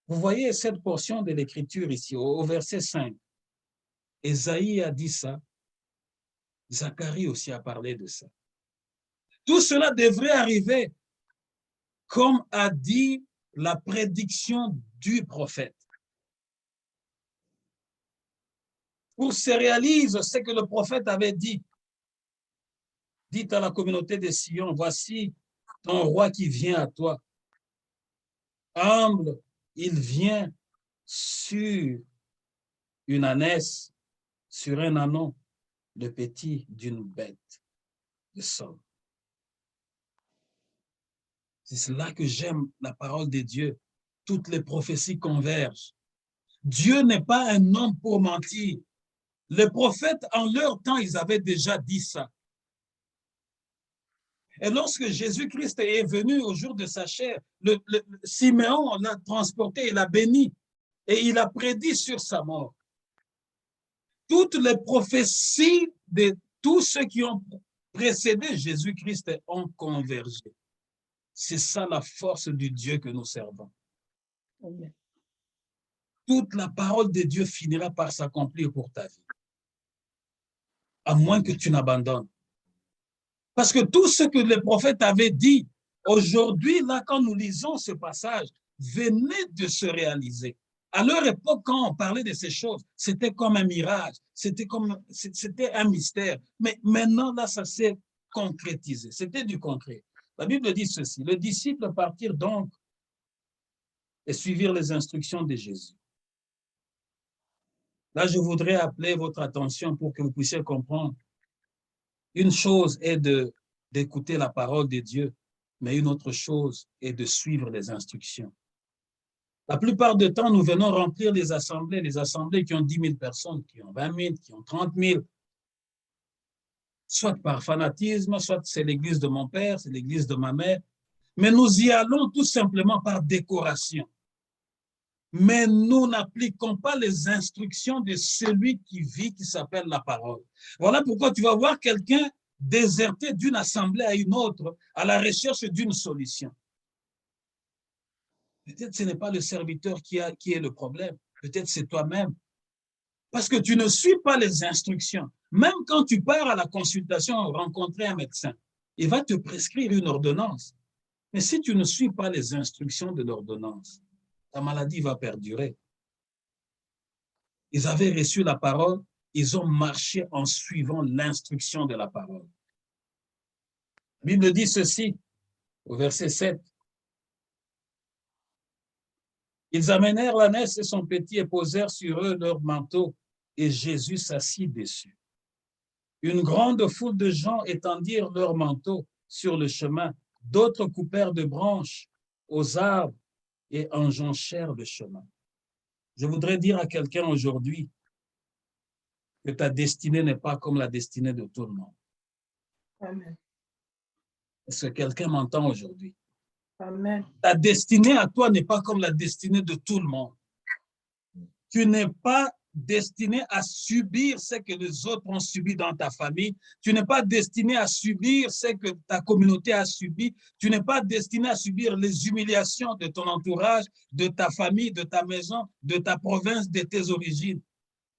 Vous voyez cette portion de l'écriture ici, au verset 5. Ésaïe a dit ça, Zacharie aussi a parlé de ça. Tout cela devrait arriver comme a dit la prédiction du prophète. Pour se réaliser ce que le prophète avait dit. Dites à la communauté de Sion, voici ton roi qui vient à toi. Humble, il vient sur une ânesse, sur un ânon, le petit d'une bête de somme. C'est là que j'aime la parole de Dieu. Toutes les prophéties convergent. Dieu n'est pas un homme pour mentir. Les prophètes, en leur temps, ils avaient déjà dit ça. Et lorsque Jésus-Christ est venu au jour de sa chair, Siméon l'a transporté, il l'a béni et il a prédit sur sa mort. Toutes les prophéties de tous ceux qui ont précédé Jésus-Christ ont convergé. C'est ça la force du Dieu que nous servons. Amen. Toute la parole de Dieu finira par s'accomplir pour ta vie. À moins que tu n'abandonnes. Parce que tout ce que les prophètes avaient dit, aujourd'hui, là, quand nous lisons ce passage, venait de se réaliser. À leur époque, quand on parlait de ces choses, c'était comme un mirage, c'était un mystère. Mais maintenant, là, ça s'est concrétisé. C'était du concret. La Bible dit ceci, les disciples partirent donc et suivirent les instructions de Jésus. Là, je voudrais appeler votre attention pour que vous puissiez comprendre. Une chose est d'écouter la parole de Dieu, mais une autre chose est de suivre les instructions. La plupart du temps, nous venons remplir les assemblées qui ont 10 000 personnes, qui ont 20 000, qui ont 30 000, soit par fanatisme, soit c'est l'église de mon père, c'est l'église de ma mère, mais nous y allons tout simplement par décoration. Mais nous n'appliquons pas les instructions de celui qui vit, qui s'appelle la parole. Voilà pourquoi tu vas voir quelqu'un déserter d'une assemblée à une autre à la recherche d'une solution. Peut-être que ce n'est pas le serviteur qui est le problème. Peut-être c'est toi-même. Parce que tu ne suis pas les instructions. Même quand tu pars à la consultation rencontrer un médecin, il va te prescrire une ordonnance. Mais si tu ne suis pas les instructions de l'ordonnance, ta maladie va perdurer. Ils avaient reçu la parole, ils ont marché en suivant l'instruction de la parole. La Bible dit ceci, au verset 7. Ils amenèrent l'ânesse et son petit et posèrent sur eux leur manteau, et Jésus s'assit dessus. Une grande foule de gens étendirent leurs manteaux sur le chemin, d'autres coupèrent de branches aux arbres et enjonchèrent le chemin. Je voudrais dire à quelqu'un aujourd'hui que ta destinée n'est pas comme la destinée de tout le monde. Amen. Est-ce que quelqu'un m'entend aujourd'hui? Amen. Ta destinée à toi n'est pas comme la destinée de tout le monde. Tu n'es pas destiné à subir ce que les autres ont subi dans ta famille. Tu n'es pas destiné à subir ce que ta communauté a subi. Tu n'es pas destiné à subir les humiliations de ton entourage, de ta famille, de ta maison, de ta province, de tes origines.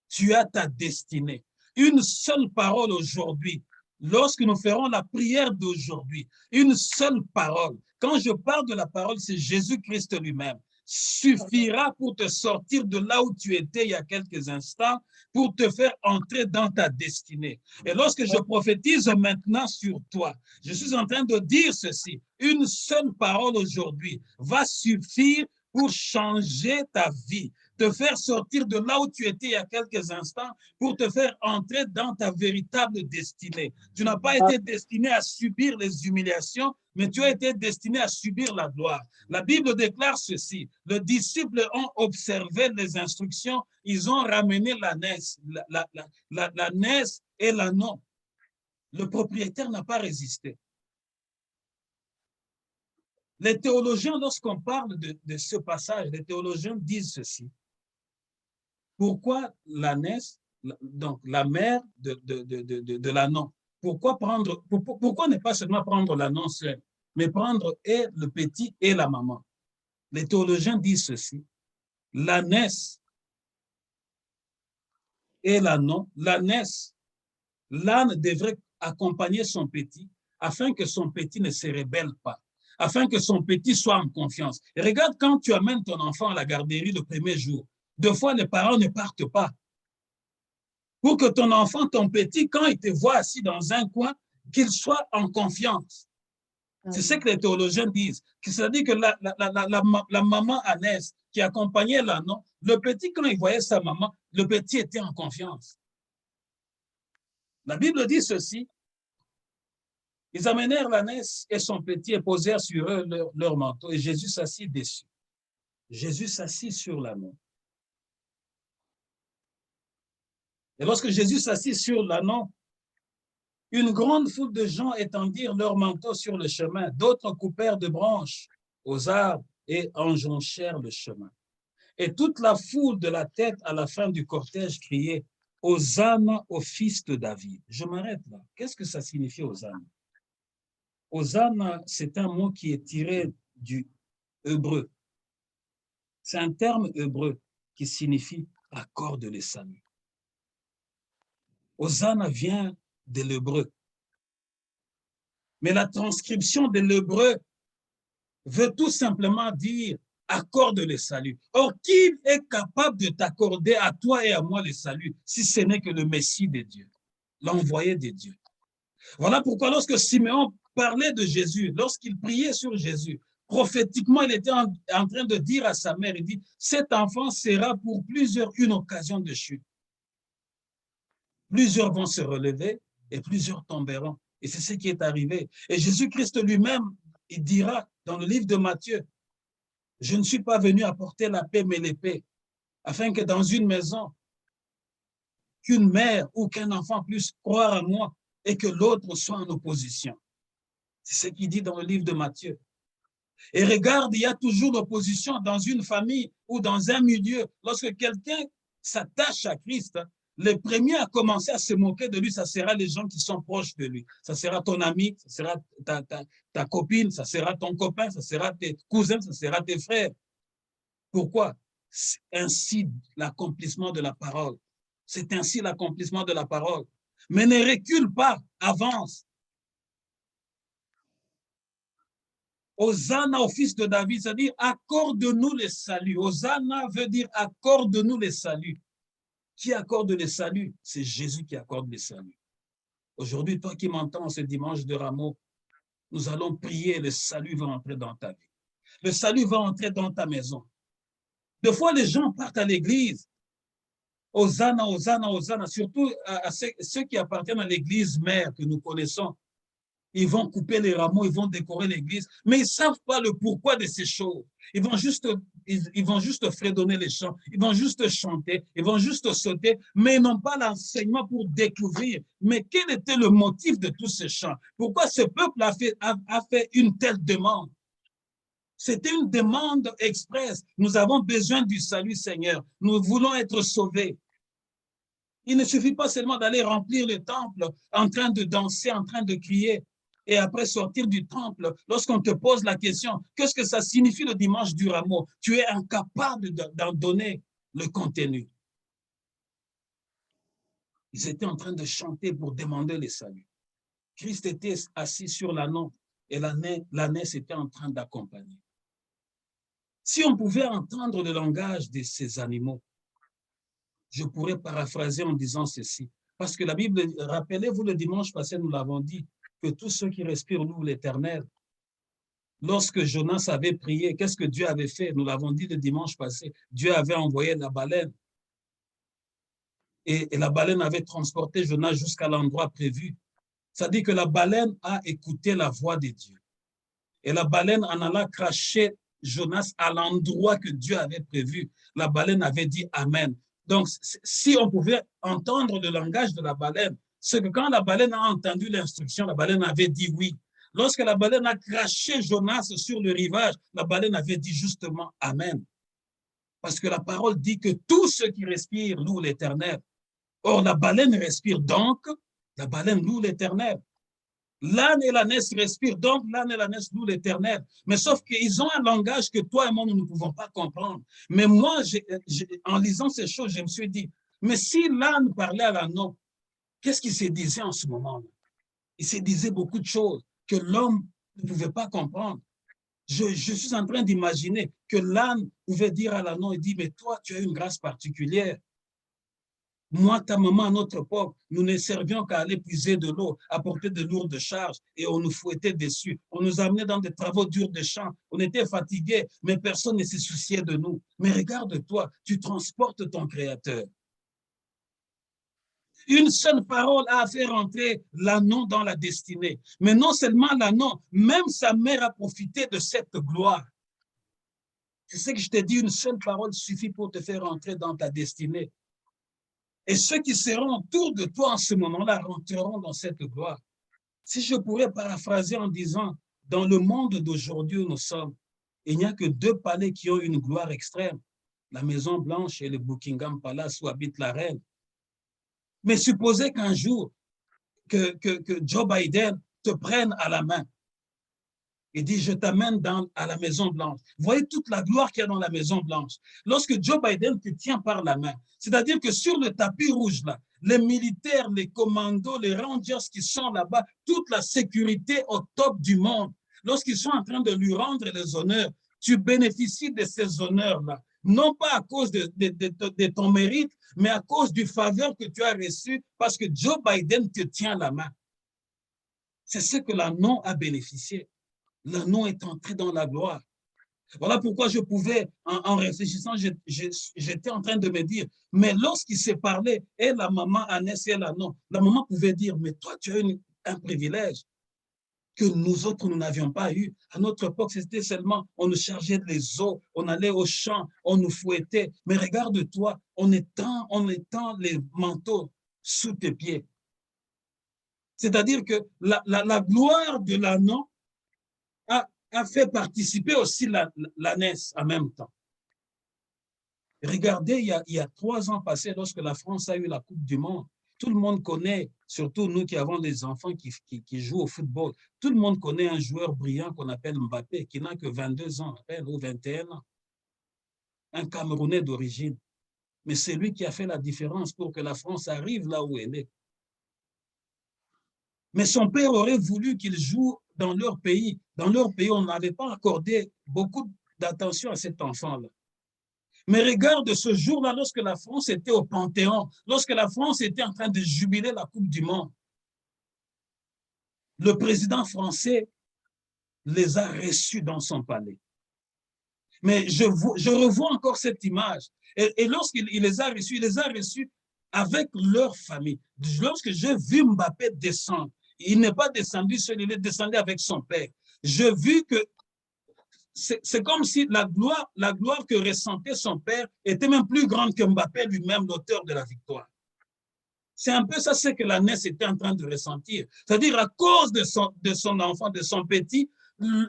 Tu as ta destinée. Une seule parole aujourd'hui. Lorsque nous ferons la prière d'aujourd'hui, une seule parole. Quand je parle de la parole, c'est Jésus-Christ lui-même. Suffira pour te sortir de là où tu étais il y a quelques instants, pour te faire entrer dans ta destinée. Et lorsque je prophétise maintenant sur toi, je suis en train de dire ceci. Une seule parole aujourd'hui va suffire pour changer ta vie, te faire sortir de là où tu étais il y a quelques instants pour te faire entrer dans ta véritable destinée. Tu n'as pas été destiné à subir les humiliations, mais tu as été destiné à subir la gloire. La Bible déclare ceci. Les disciples ont observé les instructions, ils ont ramené l'ânesse et l'ânon. Le propriétaire n'a pas résisté. Les théologiens, lorsqu'on parle de ce passage, les théologiens disent ceci. Pourquoi l'ânesse, donc la mère de l'ânon, pourquoi ne pas seulement prendre l'ânon seul, mais prendre et le petit et la maman? Les théologiens disent ceci. L'ânesse et l'ânon, l'ânesse, l'âne devrait accompagner son petit afin que son petit ne se rébelle pas, afin que son petit soit en confiance. Et regarde, quand tu amènes ton enfant à la garderie le premier jour, deux fois les parents ne partent pas. Pour que ton enfant, ton petit, quand il te voit assis dans un coin, qu'il soit en confiance. C'est ce que les théologiens disent. C'est-à-dire que la maman ânesse qui accompagnait l'ânon, le petit, quand il voyait sa maman, le petit était en confiance. La Bible dit ceci. Ils amenèrent l'ânesse et son petit et posèrent sur eux leur manteau, et Jésus s'assit dessus. Jésus s'assit sur l'ânon. Et lorsque Jésus s'assit sur l'ânon, une grande foule de gens étendirent leurs manteaux sur le chemin. D'autres coupèrent de branches aux arbres et enjonchèrent le chemin. Et toute la foule de la tête à la fin du cortège criait « Hosanna au fils de David ». Je m'arrête là. Qu'est-ce que ça signifie Hosanna? Hosanna, c'est un mot qui est tiré du hébreu. C'est un terme hébreu qui signifie « accorde le salut ». Hosanna vient de l'hébreu. Mais la transcription de l'hébreu veut tout simplement dire accorde le salut. Or, qui est capable de t'accorder à toi et à moi le salut si ce n'est que le Messie de Dieu, l'envoyé de Dieu? Voilà pourquoi lorsque Simeon parlait de Jésus, lorsqu'il priait sur Jésus, prophétiquement, il était en train de dire à sa mère, il dit, cet enfant sera pour plusieurs une occasion de chute. Plusieurs vont se relever et plusieurs tomberont. Et c'est ce qui est arrivé. Et Jésus-Christ lui-même, il dira dans le livre de Matthieu, je ne suis pas venu apporter la paix, mais l'épée, afin que dans une maison, qu'une mère ou qu'un enfant puisse croire à moi et que l'autre soit en opposition. C'est ce qu'il dit dans le livre de Matthieu. Et regarde, il y a toujours l'opposition dans une famille ou dans un milieu. Lorsque quelqu'un s'attache à Christ, les premiers à commencer à se moquer de lui, ça sera les gens qui sont proches de lui. Ça sera ton ami, ça sera ta copine, ça sera ton copain, ça sera tes cousins, ça sera tes frères. Pourquoi? C'est ainsi l'accomplissement de la parole. C'est ainsi l'accomplissement de la parole. Mais ne recule pas, avance. Hosanna au fils de David, c'est-à-dire accorde-nous le salut. Hosanna veut dire accorde-nous le salut. Qui accorde le salut? C'est Jésus qui accorde le salut. Aujourd'hui, toi qui m'entends ce dimanche de Rameau, nous allons prier, le salut va entrer dans ta vie. Le salut va entrer dans ta maison. Des fois, les gens partent à l'église. Hosanna, Hosanna, Hosanna, surtout à ceux qui appartiennent à l'église mère que nous connaissons. Ils vont couper les rameaux, ils vont décorer l'église, mais ils ne savent pas le pourquoi de ces choses. Ils vont juste fredonner les chants, ils vont juste chanter, ils vont juste sauter, mais ils n'ont pas l'enseignement pour découvrir. Mais quel était le motif de tous ces chants? Pourquoi ce peuple a fait une telle demande? C'était une demande expresse. Nous avons besoin du salut, Seigneur. Nous voulons être sauvés. Il ne suffit pas seulement d'aller remplir le temple en train de danser, en train de crier. Et après sortir du temple, lorsqu'on te pose la question, qu'est-ce que ça signifie le dimanche du rameau? Tu es incapable d'en donner le contenu. Ils étaient en train de chanter pour demander le salut. Christ était assis sur l'ânon et l'ânesse était en train d'accompagner. Si on pouvait entendre le langage de ces animaux, je pourrais paraphraser en disant ceci. Parce que la Bible, rappelez-vous le dimanche passé, nous l'avons dit, que tous ceux qui respirent louent l'Éternel. Lorsque Jonas avait prié, qu'est-ce que Dieu avait fait? Nous l'avons dit le dimanche passé. Dieu avait envoyé la baleine. Et la baleine avait transporté Jonas jusqu'à l'endroit prévu. Ça dit que la baleine a écouté la voix de Dieu. Et la baleine en allant cracher Jonas à l'endroit que Dieu avait prévu. La baleine avait dit Amen. Donc, si on pouvait entendre le langage de la baleine, c'est que quand la baleine a entendu l'instruction, la baleine avait dit oui. Lorsque la baleine a craché Jonas sur le rivage, la baleine avait dit justement Amen. Parce que la parole dit que tous ceux qui respirent louent l'Éternel. Or, la baleine respire donc, la baleine loue l'Éternel. L'âne et l'ânesse respirent, donc l'âne et l'ânesse louent l'Éternel. Mais sauf qu'ils ont un langage que toi et moi, nous ne pouvons pas comprendre. Mais moi, en lisant ces choses, je me suis dit, mais si l'âne parlait à l'âneau, qu'est-ce qu'il se disait en ce moment-là? Il se disait beaucoup de choses que l'homme ne pouvait pas comprendre. Je suis en train d'imaginer que l'âne pouvait dire à l'âneau, il dit, mais toi, tu as une grâce particulière. Moi, ta maman, à notre époque, nous ne servions qu'à aller puiser de l'eau, apporter de lourdes charges et on nous fouettait dessus. On nous amenait dans des travaux durs de champ. On était fatigués, mais personne ne se souciait de nous. Mais regarde-toi, tu transportes ton Créateur. Une seule parole a fait rentrer l'ânon dans la destinée. Mais non seulement l'ânon, même sa mère a profité de cette gloire. Tu sais que je t'ai dit, une seule parole suffit pour te faire rentrer dans ta destinée. Et ceux qui seront autour de toi en ce moment-là rentreront dans cette gloire. Si je pourrais paraphraser en disant, dans le monde d'aujourd'hui où nous sommes, il n'y a que 2 palais qui ont une gloire extrême, la Maison Blanche et le Buckingham Palace où habite la reine. Mais supposez qu'un jour, que Joe Biden te prenne à la main et dit, je t'amène à la Maison Blanche. Vous voyez toute la gloire qu'il y a dans la Maison Blanche. Lorsque Joe Biden te tient par la main, c'est-à-dire que sur le tapis rouge, là, les militaires, les commandos, les rangers qui sont là-bas, toute la sécurité au top du monde, lorsqu'ils sont en train de lui rendre les honneurs, tu bénéficies de ces honneurs-là, non pas à cause de ton mérite, mais à cause du faveur que tu as reçu parce que Joe Biden te tient la main. C'est ce que l'ânon a bénéficié. L'ânon est entré dans la gloire. Voilà pourquoi je pouvais, en réfléchissant, j'étais en train de me dire, mais lorsqu'il s'est parlé, et la maman Agnès et l'ânon, la maman pouvait dire, mais toi, tu as un privilège que nous autres, nous n'avions pas eu. À notre époque, c'était seulement, on nous chargeait les eaux, on allait au champ, on nous fouettait. Mais regarde-toi, on étend les manteaux sous tes pieds. C'est-à-dire que la gloire de l'ânon a fait participer aussi l'ânesse en même temps. Regardez, il y a 3 ans passés, lorsque la France a eu la Coupe du Monde, tout le monde connaît, surtout nous qui avons des enfants qui jouent au football, tout le monde connaît un joueur brillant qu'on appelle Mbappé, qui n'a que 22 ans à peine ou 21 ans. Un Camerounais d'origine. Mais c'est lui qui a fait la différence pour que la France arrive là où elle est. Mais son père aurait voulu qu'il joue dans leur pays. Dans leur pays, on n'avait pas accordé beaucoup d'attention à cet enfant-là. Mais regarde ce jour-là, lorsque la France était au Panthéon, lorsque la France était en train de jubiler la Coupe du Monde, le président français les a reçus dans son palais. Mais je revois encore cette image. Et lorsqu'il les a reçus, il les a reçus avec leur famille. Lorsque j'ai vu Mbappé descendre, il n'est pas descendu seul, il est descendu avec son père. J'ai vu que c'est comme si la gloire que ressentait son père était même plus grande que Mbappé lui-même, l'auteur de la victoire. C'est un peu ça ce que l'ânesse était en train de ressentir. C'est-à-dire à cause de son enfant, de son petit,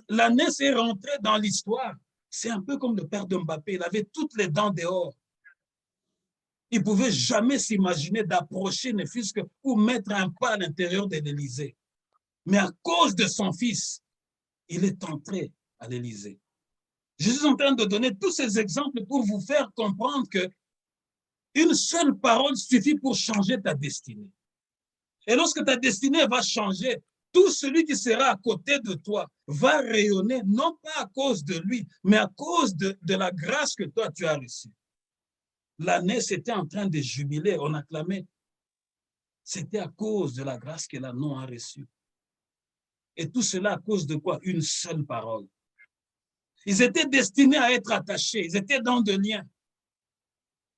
l'ânesse est rentrée dans l'histoire. C'est un peu comme le père de Mbappé, il avait toutes les dents dehors. Il ne pouvait jamais s'imaginer d'approcher, ne fût-ce que pour mettre un pas à l'intérieur de l'Élysée. Mais à cause de son fils, il est entré à l'Élysée. Je suis en train de donner tous ces exemples pour vous faire comprendre que une seule parole suffit pour changer ta destinée. Et lorsque ta destinée va changer, tout celui qui sera à côté de toi va rayonner, non pas à cause de lui, mais à cause de la grâce que toi tu as reçue. L'ânesse était en train de jubiler, on acclamait. C'était à cause de la grâce que l'ânon a reçue. Et tout cela à cause de quoi? Une seule parole. Ils étaient destinés à être attachés, ils étaient dans des liens.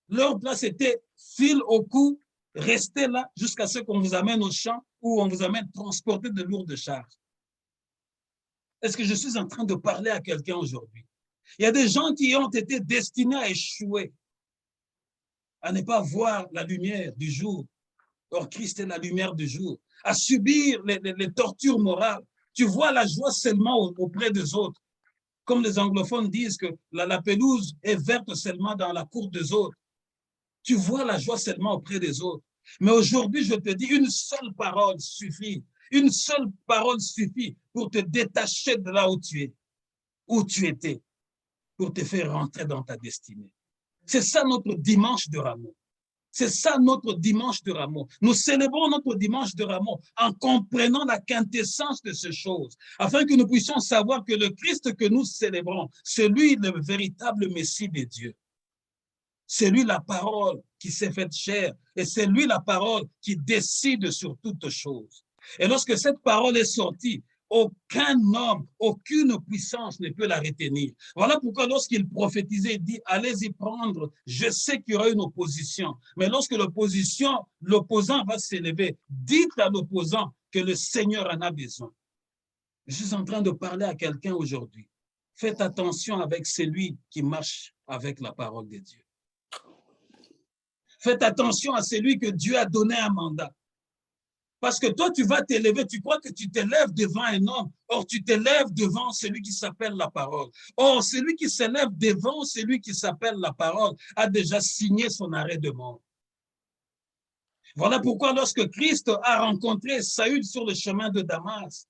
Leur place était fil au cou, restez là jusqu'à ce qu'on vous amène au champ ou on vous amène transporter de lourdes charges. Est-ce que je suis en train de parler à quelqu'un aujourd'hui? Il y a des gens qui ont été destinés à échouer, à ne pas voir la lumière du jour. Or, Christ est la lumière du jour. À subir les tortures morales. Tu vois la joie seulement auprès des autres. Comme les anglophones disent que la pelouse est verte seulement dans la cour des autres. Tu vois la joie seulement auprès des autres. Mais aujourd'hui, je te dis, une seule parole suffit. Une seule parole suffit pour te détacher de là où tu étais, pour te faire rentrer dans ta destinée. C'est ça notre dimanche de Rameau. C'est ça notre dimanche de Rameau. Nous célébrons notre dimanche de Rameau en comprenant la quintessence de ces choses, afin que nous puissions savoir que le Christ que nous célébrons, c'est lui le véritable Messie de Dieu. C'est lui la parole qui s'est faite chair et c'est lui la parole qui décide sur toutes choses. Et lorsque cette parole est sortie, aucun homme, aucune puissance ne peut la retenir. Voilà pourquoi lorsqu'il prophétisait, il dit, allez-y prendre, je sais qu'il y aura une opposition. Mais lorsque l'opposant va s'élever, dites à l'opposant que le Seigneur en a besoin. Je suis en train de parler à quelqu'un aujourd'hui. Faites attention avec celui qui marche avec la parole de Dieu. Faites attention à celui que Dieu a donné un mandat. Parce que toi, tu vas t'élever, tu crois que tu t'élèves devant un homme. Or, tu t'élèves devant celui qui s'appelle la parole. Or, celui qui s'élève devant celui qui s'appelle la parole a déjà signé son arrêt de mort. Voilà pourquoi lorsque Christ a rencontré Saül sur le chemin de Damas,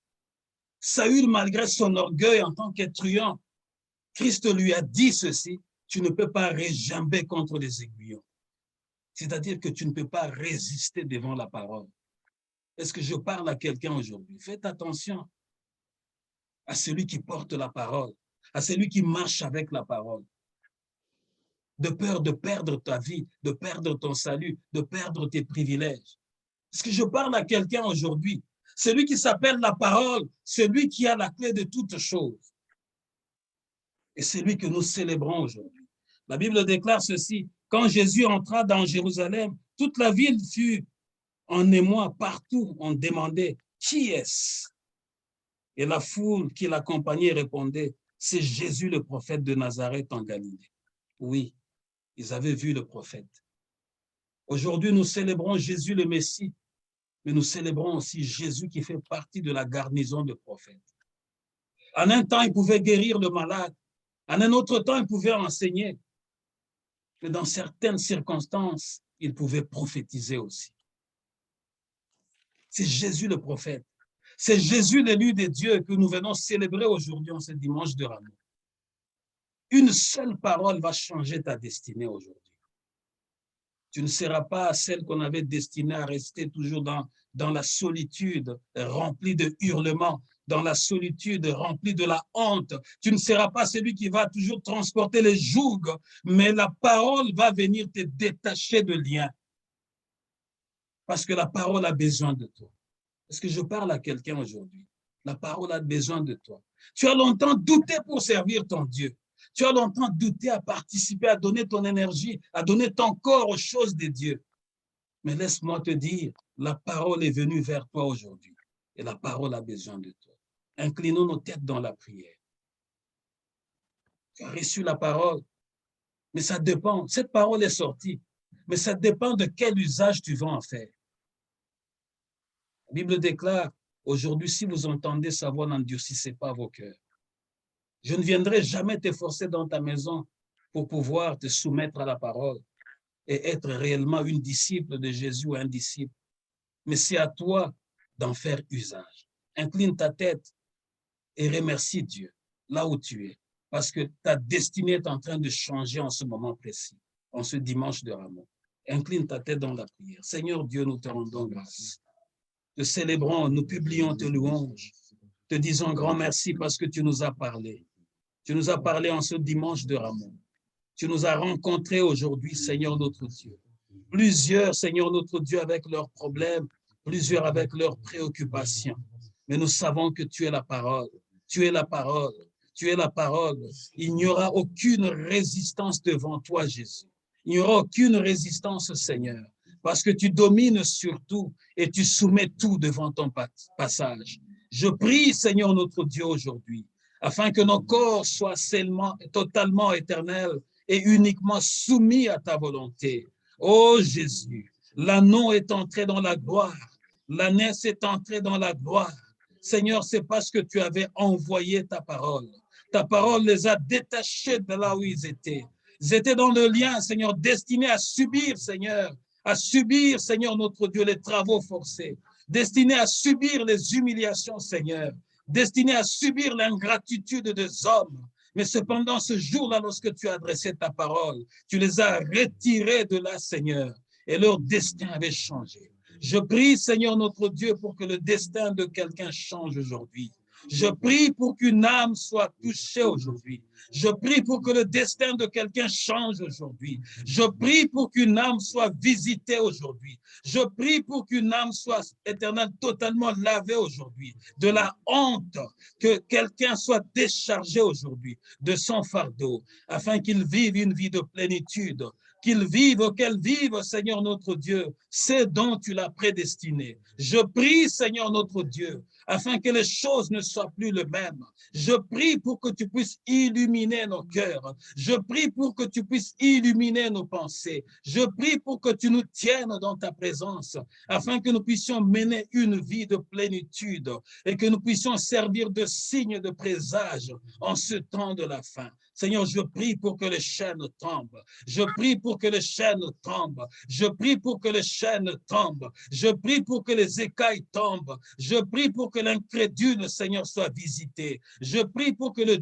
Saül, malgré son orgueil en tant qu'étruant, Christ lui a dit ceci, tu ne peux pas réjamber contre les aiguillons. C'est-à-dire que tu ne peux pas résister devant la parole. Est-ce que je parle à quelqu'un aujourd'hui? Faites attention à celui qui porte la parole, à celui qui marche avec la parole. De peur de perdre ta vie, de perdre ton salut, de perdre tes privilèges. Est-ce que je parle à quelqu'un aujourd'hui? Celui qui s'appelle la parole, celui qui a la clé de toutes choses. Et celui que nous célébrons aujourd'hui. La Bible déclare ceci, quand Jésus entra dans Jérusalem, toute la ville fut en émoi, partout on demandait qui est-ce? Et la foule qui l'accompagnait répondait, c'est Jésus le prophète de Nazareth en Galilée. Oui, ils avaient vu le prophète. Aujourd'hui, nous célébrons Jésus le Messie, mais nous célébrons aussi Jésus qui fait partie de la garnison de prophètes. En un temps, il pouvait guérir le malade. En un autre temps, il pouvait enseigner. Mais dans certaines circonstances, il pouvait prophétiser aussi. C'est Jésus le prophète. C'est Jésus l'élu de Dieu que nous venons célébrer aujourd'hui en ce dimanche de Rameau. Une seule parole va changer ta destinée aujourd'hui. Tu ne seras pas celle qu'on avait destinée à rester toujours dans la solitude remplie de hurlements, dans la solitude remplie de la honte. Tu ne seras pas celui qui va toujours transporter les jougs, mais la parole va venir te détacher de liens. Parce que la parole a besoin de toi. Est-ce que je parle à quelqu'un aujourd'hui? La parole a besoin de toi. Tu as longtemps douté pour servir ton Dieu. Tu as longtemps douté à participer, à donner ton énergie, à donner ton corps aux choses de Dieu. Mais laisse-moi te dire, la parole est venue vers toi aujourd'hui. Et la parole a besoin de toi. Inclinons nos têtes dans la prière. Tu as reçu la parole, mais ça dépend. Cette parole est sortie, mais ça dépend de quel usage tu vas en faire. La Bible déclare, aujourd'hui, si vous entendez sa voix, n'endurcissez pas vos cœurs. Je ne viendrai jamais te forcer dans ta maison pour pouvoir te soumettre à la parole et être réellement une disciple de Jésus ou un disciple. Mais c'est à toi d'en faire usage. Incline ta tête et remercie Dieu là où tu es, parce que ta destinée est en train de changer en ce moment précis, en ce dimanche de Rameau. Incline ta tête dans la prière. Seigneur Dieu, nous te rendons grâce. Te célébrons, nous publions tes louanges. Te disons grand merci parce que tu nous as parlé. Tu nous as parlé en ce dimanche de Rameau. Tu nous as rencontrés aujourd'hui, Seigneur notre Dieu. Plusieurs, Seigneur notre Dieu, avec leurs problèmes, plusieurs avec leurs préoccupations. Mais nous savons que tu es la parole. Tu es la parole. Tu es la parole. Il n'y aura aucune résistance devant toi, Jésus. Il n'y aura aucune résistance, Seigneur, parce que tu domines sur tout et tu soumets tout devant ton passage. Je prie, Seigneur notre Dieu, aujourd'hui, afin que nos corps soient totalement éternels et uniquement soumis à ta volonté. Oh Jésus, L'anneau est entré dans la gloire. L'ânesse est entrée dans la gloire. Seigneur, c'est parce que tu avais envoyé ta parole. Ta parole les a détachés de là où ils étaient. Ils étaient dans le lien, Seigneur, destinés à subir, Seigneur, notre Dieu, les travaux forcés, destinés à subir les humiliations, Seigneur, destinés à subir l'ingratitude des hommes. Mais cependant, ce jour-là, lorsque tu as adressé ta parole, tu les as retirés de là, Seigneur, et leur destin avait changé. Je prie, Seigneur notre Dieu, pour que le destin de quelqu'un change aujourd'hui. Je prie pour qu'une âme soit touchée aujourd'hui. Je prie pour que le destin de quelqu'un change aujourd'hui. Je prie pour qu'une âme soit visitée aujourd'hui. Je prie pour qu'une âme soit éternelle, totalement lavée aujourd'hui. De la honte, que quelqu'un soit déchargé aujourd'hui de son fardeau, afin qu'il vive une vie de plénitude, qu'elle vive, Seigneur notre Dieu, c'est dont tu l'as prédestiné. Je prie, Seigneur notre Dieu, afin que les choses ne soient plus les mêmes. Je prie pour que tu puisses illuminer nos cœurs. Je prie pour que tu puisses illuminer nos pensées. Je prie pour que tu nous tiennes dans ta présence, afin que nous puissions mener une vie de plénitude et que nous puissions servir de signe de présage en ce temps de la fin. Seigneur, je prie pour que les chaînes tombent. Je prie pour que les chaînes tombent. Je prie pour que les chaînes tombent. Je prie pour que les écailles tombent. Je prie pour que l'incrédule, Seigneur, soit visité. Je prie pour que le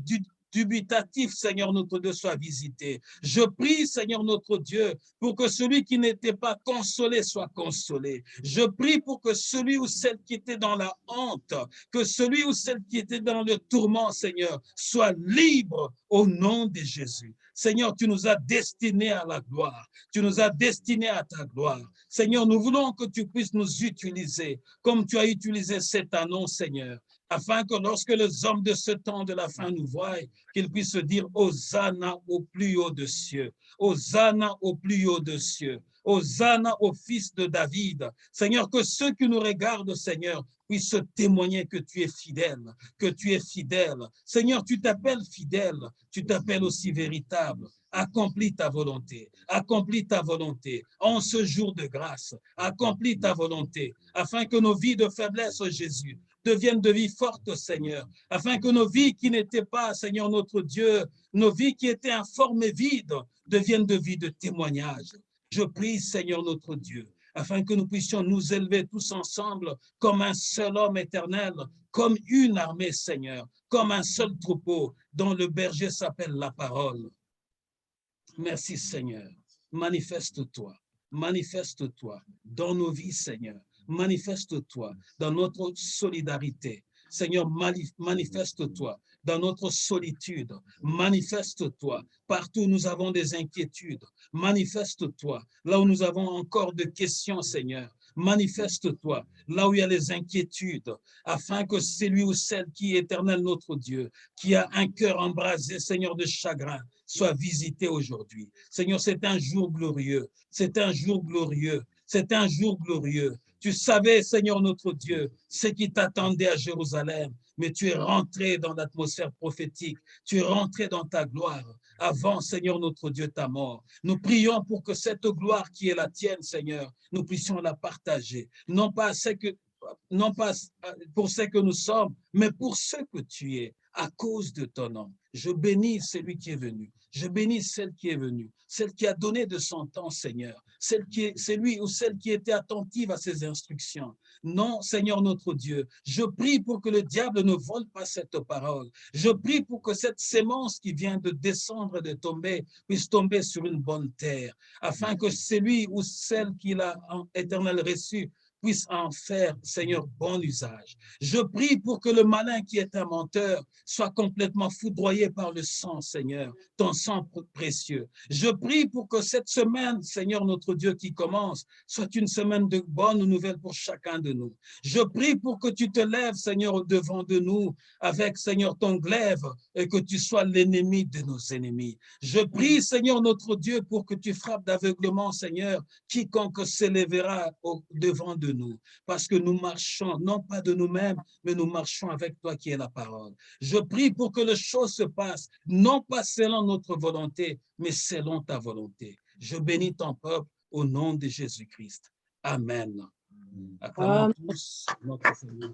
dubitatif, Seigneur notre Dieu, soit visité. Je prie, Seigneur notre Dieu, pour que celui qui n'était pas consolé soit consolé. Je prie pour que celui ou celle qui était dans la honte, que celui ou celle qui était dans le tourment, Seigneur, soit libre au nom de Jésus. Seigneur, tu nous as destinés à la gloire. Tu nous as destinés à ta gloire. Seigneur, nous voulons que tu puisses nous utiliser comme tu as utilisé cet anneau, Seigneur, afin que lorsque les hommes de ce temps de la fin nous voient, qu'ils puissent se dire Hosanna au plus haut des cieux, Hosanna au plus haut des cieux, Hosanna au fils de David. Seigneur, que ceux qui nous regardent, Seigneur, puissent témoigner que tu es fidèle, que tu es fidèle. Seigneur, tu t'appelles fidèle, tu t'appelles aussi véritable. Accomplis ta volonté, accomplis ta volonté en ce jour de grâce, accomplis ta volonté, afin que nos vies de faiblesse, Jésus, deviennent de vies fortes, Seigneur, afin que nos vies qui n'étaient pas, Seigneur notre Dieu, nos vies qui étaient informes et vides, deviennent de vies de témoignage. Je prie, Seigneur notre Dieu, afin que nous puissions nous élever tous ensemble comme un seul homme éternel, comme une armée, Seigneur, comme un seul troupeau dont le berger s'appelle la parole. Merci, Seigneur. Manifeste-toi. Manifeste-toi dans nos vies, Seigneur. Manifeste-toi dans notre solidarité. Seigneur, manifeste-toi dans notre solitude. Manifeste-toi partout où nous avons des inquiétudes. Manifeste-toi là où nous avons encore des questions, Seigneur. Manifeste-toi là où il y a les inquiétudes, afin que celui ou celle qui est éternel notre Dieu, qui a un cœur embrasé, Seigneur, de chagrin, soit visité aujourd'hui. Seigneur, c'est un jour glorieux, c'est un jour glorieux, c'est un jour glorieux. Tu savais, Seigneur notre Dieu, ce qui t'attendait à Jérusalem, mais tu es rentré dans l'atmosphère prophétique, tu es rentré dans ta gloire avant, Seigneur notre Dieu, ta mort. Nous prions pour que cette gloire qui est la tienne, Seigneur, nous puissions la partager, non pas pour ce que nous sommes, mais pour ce que tu es, à cause de ton nom. Je bénis celui qui est venu. Je bénis celle qui est venue, celle qui a donné de son temps, Seigneur, celui ou celle qui était attentive à ses instructions. Non, Seigneur notre Dieu, je prie pour que le diable ne vole pas cette parole. Je prie pour que cette sémence qui vient de descendre et de tomber puisse tomber sur une bonne terre, afin que celui ou celle qui l'a en éternel reçu puisse en faire, Seigneur, bon usage. Je prie pour que le malin qui est un menteur soit complètement foudroyé par le sang, Seigneur, ton sang précieux. Je prie pour que cette semaine, Seigneur, notre Dieu, qui commence, soit une semaine de bonnes nouvelles pour chacun de nous. Je prie pour que tu te lèves, Seigneur, au-devant de nous, avec, Seigneur, ton glaive, et que tu sois l'ennemi de nos ennemis. Je prie, Seigneur, notre Dieu, pour que tu frappes d'aveuglement, Seigneur, quiconque s'élèvera devant de nous, parce que nous marchons, non pas de nous-mêmes, mais nous marchons avec toi qui est la parole. Je prie pour que les choses se passent, non pas selon notre volonté, mais selon ta volonté. Je bénis ton peuple au nom de Jésus-Christ. Amen. Amen. Acclamons tous notre Seigneur.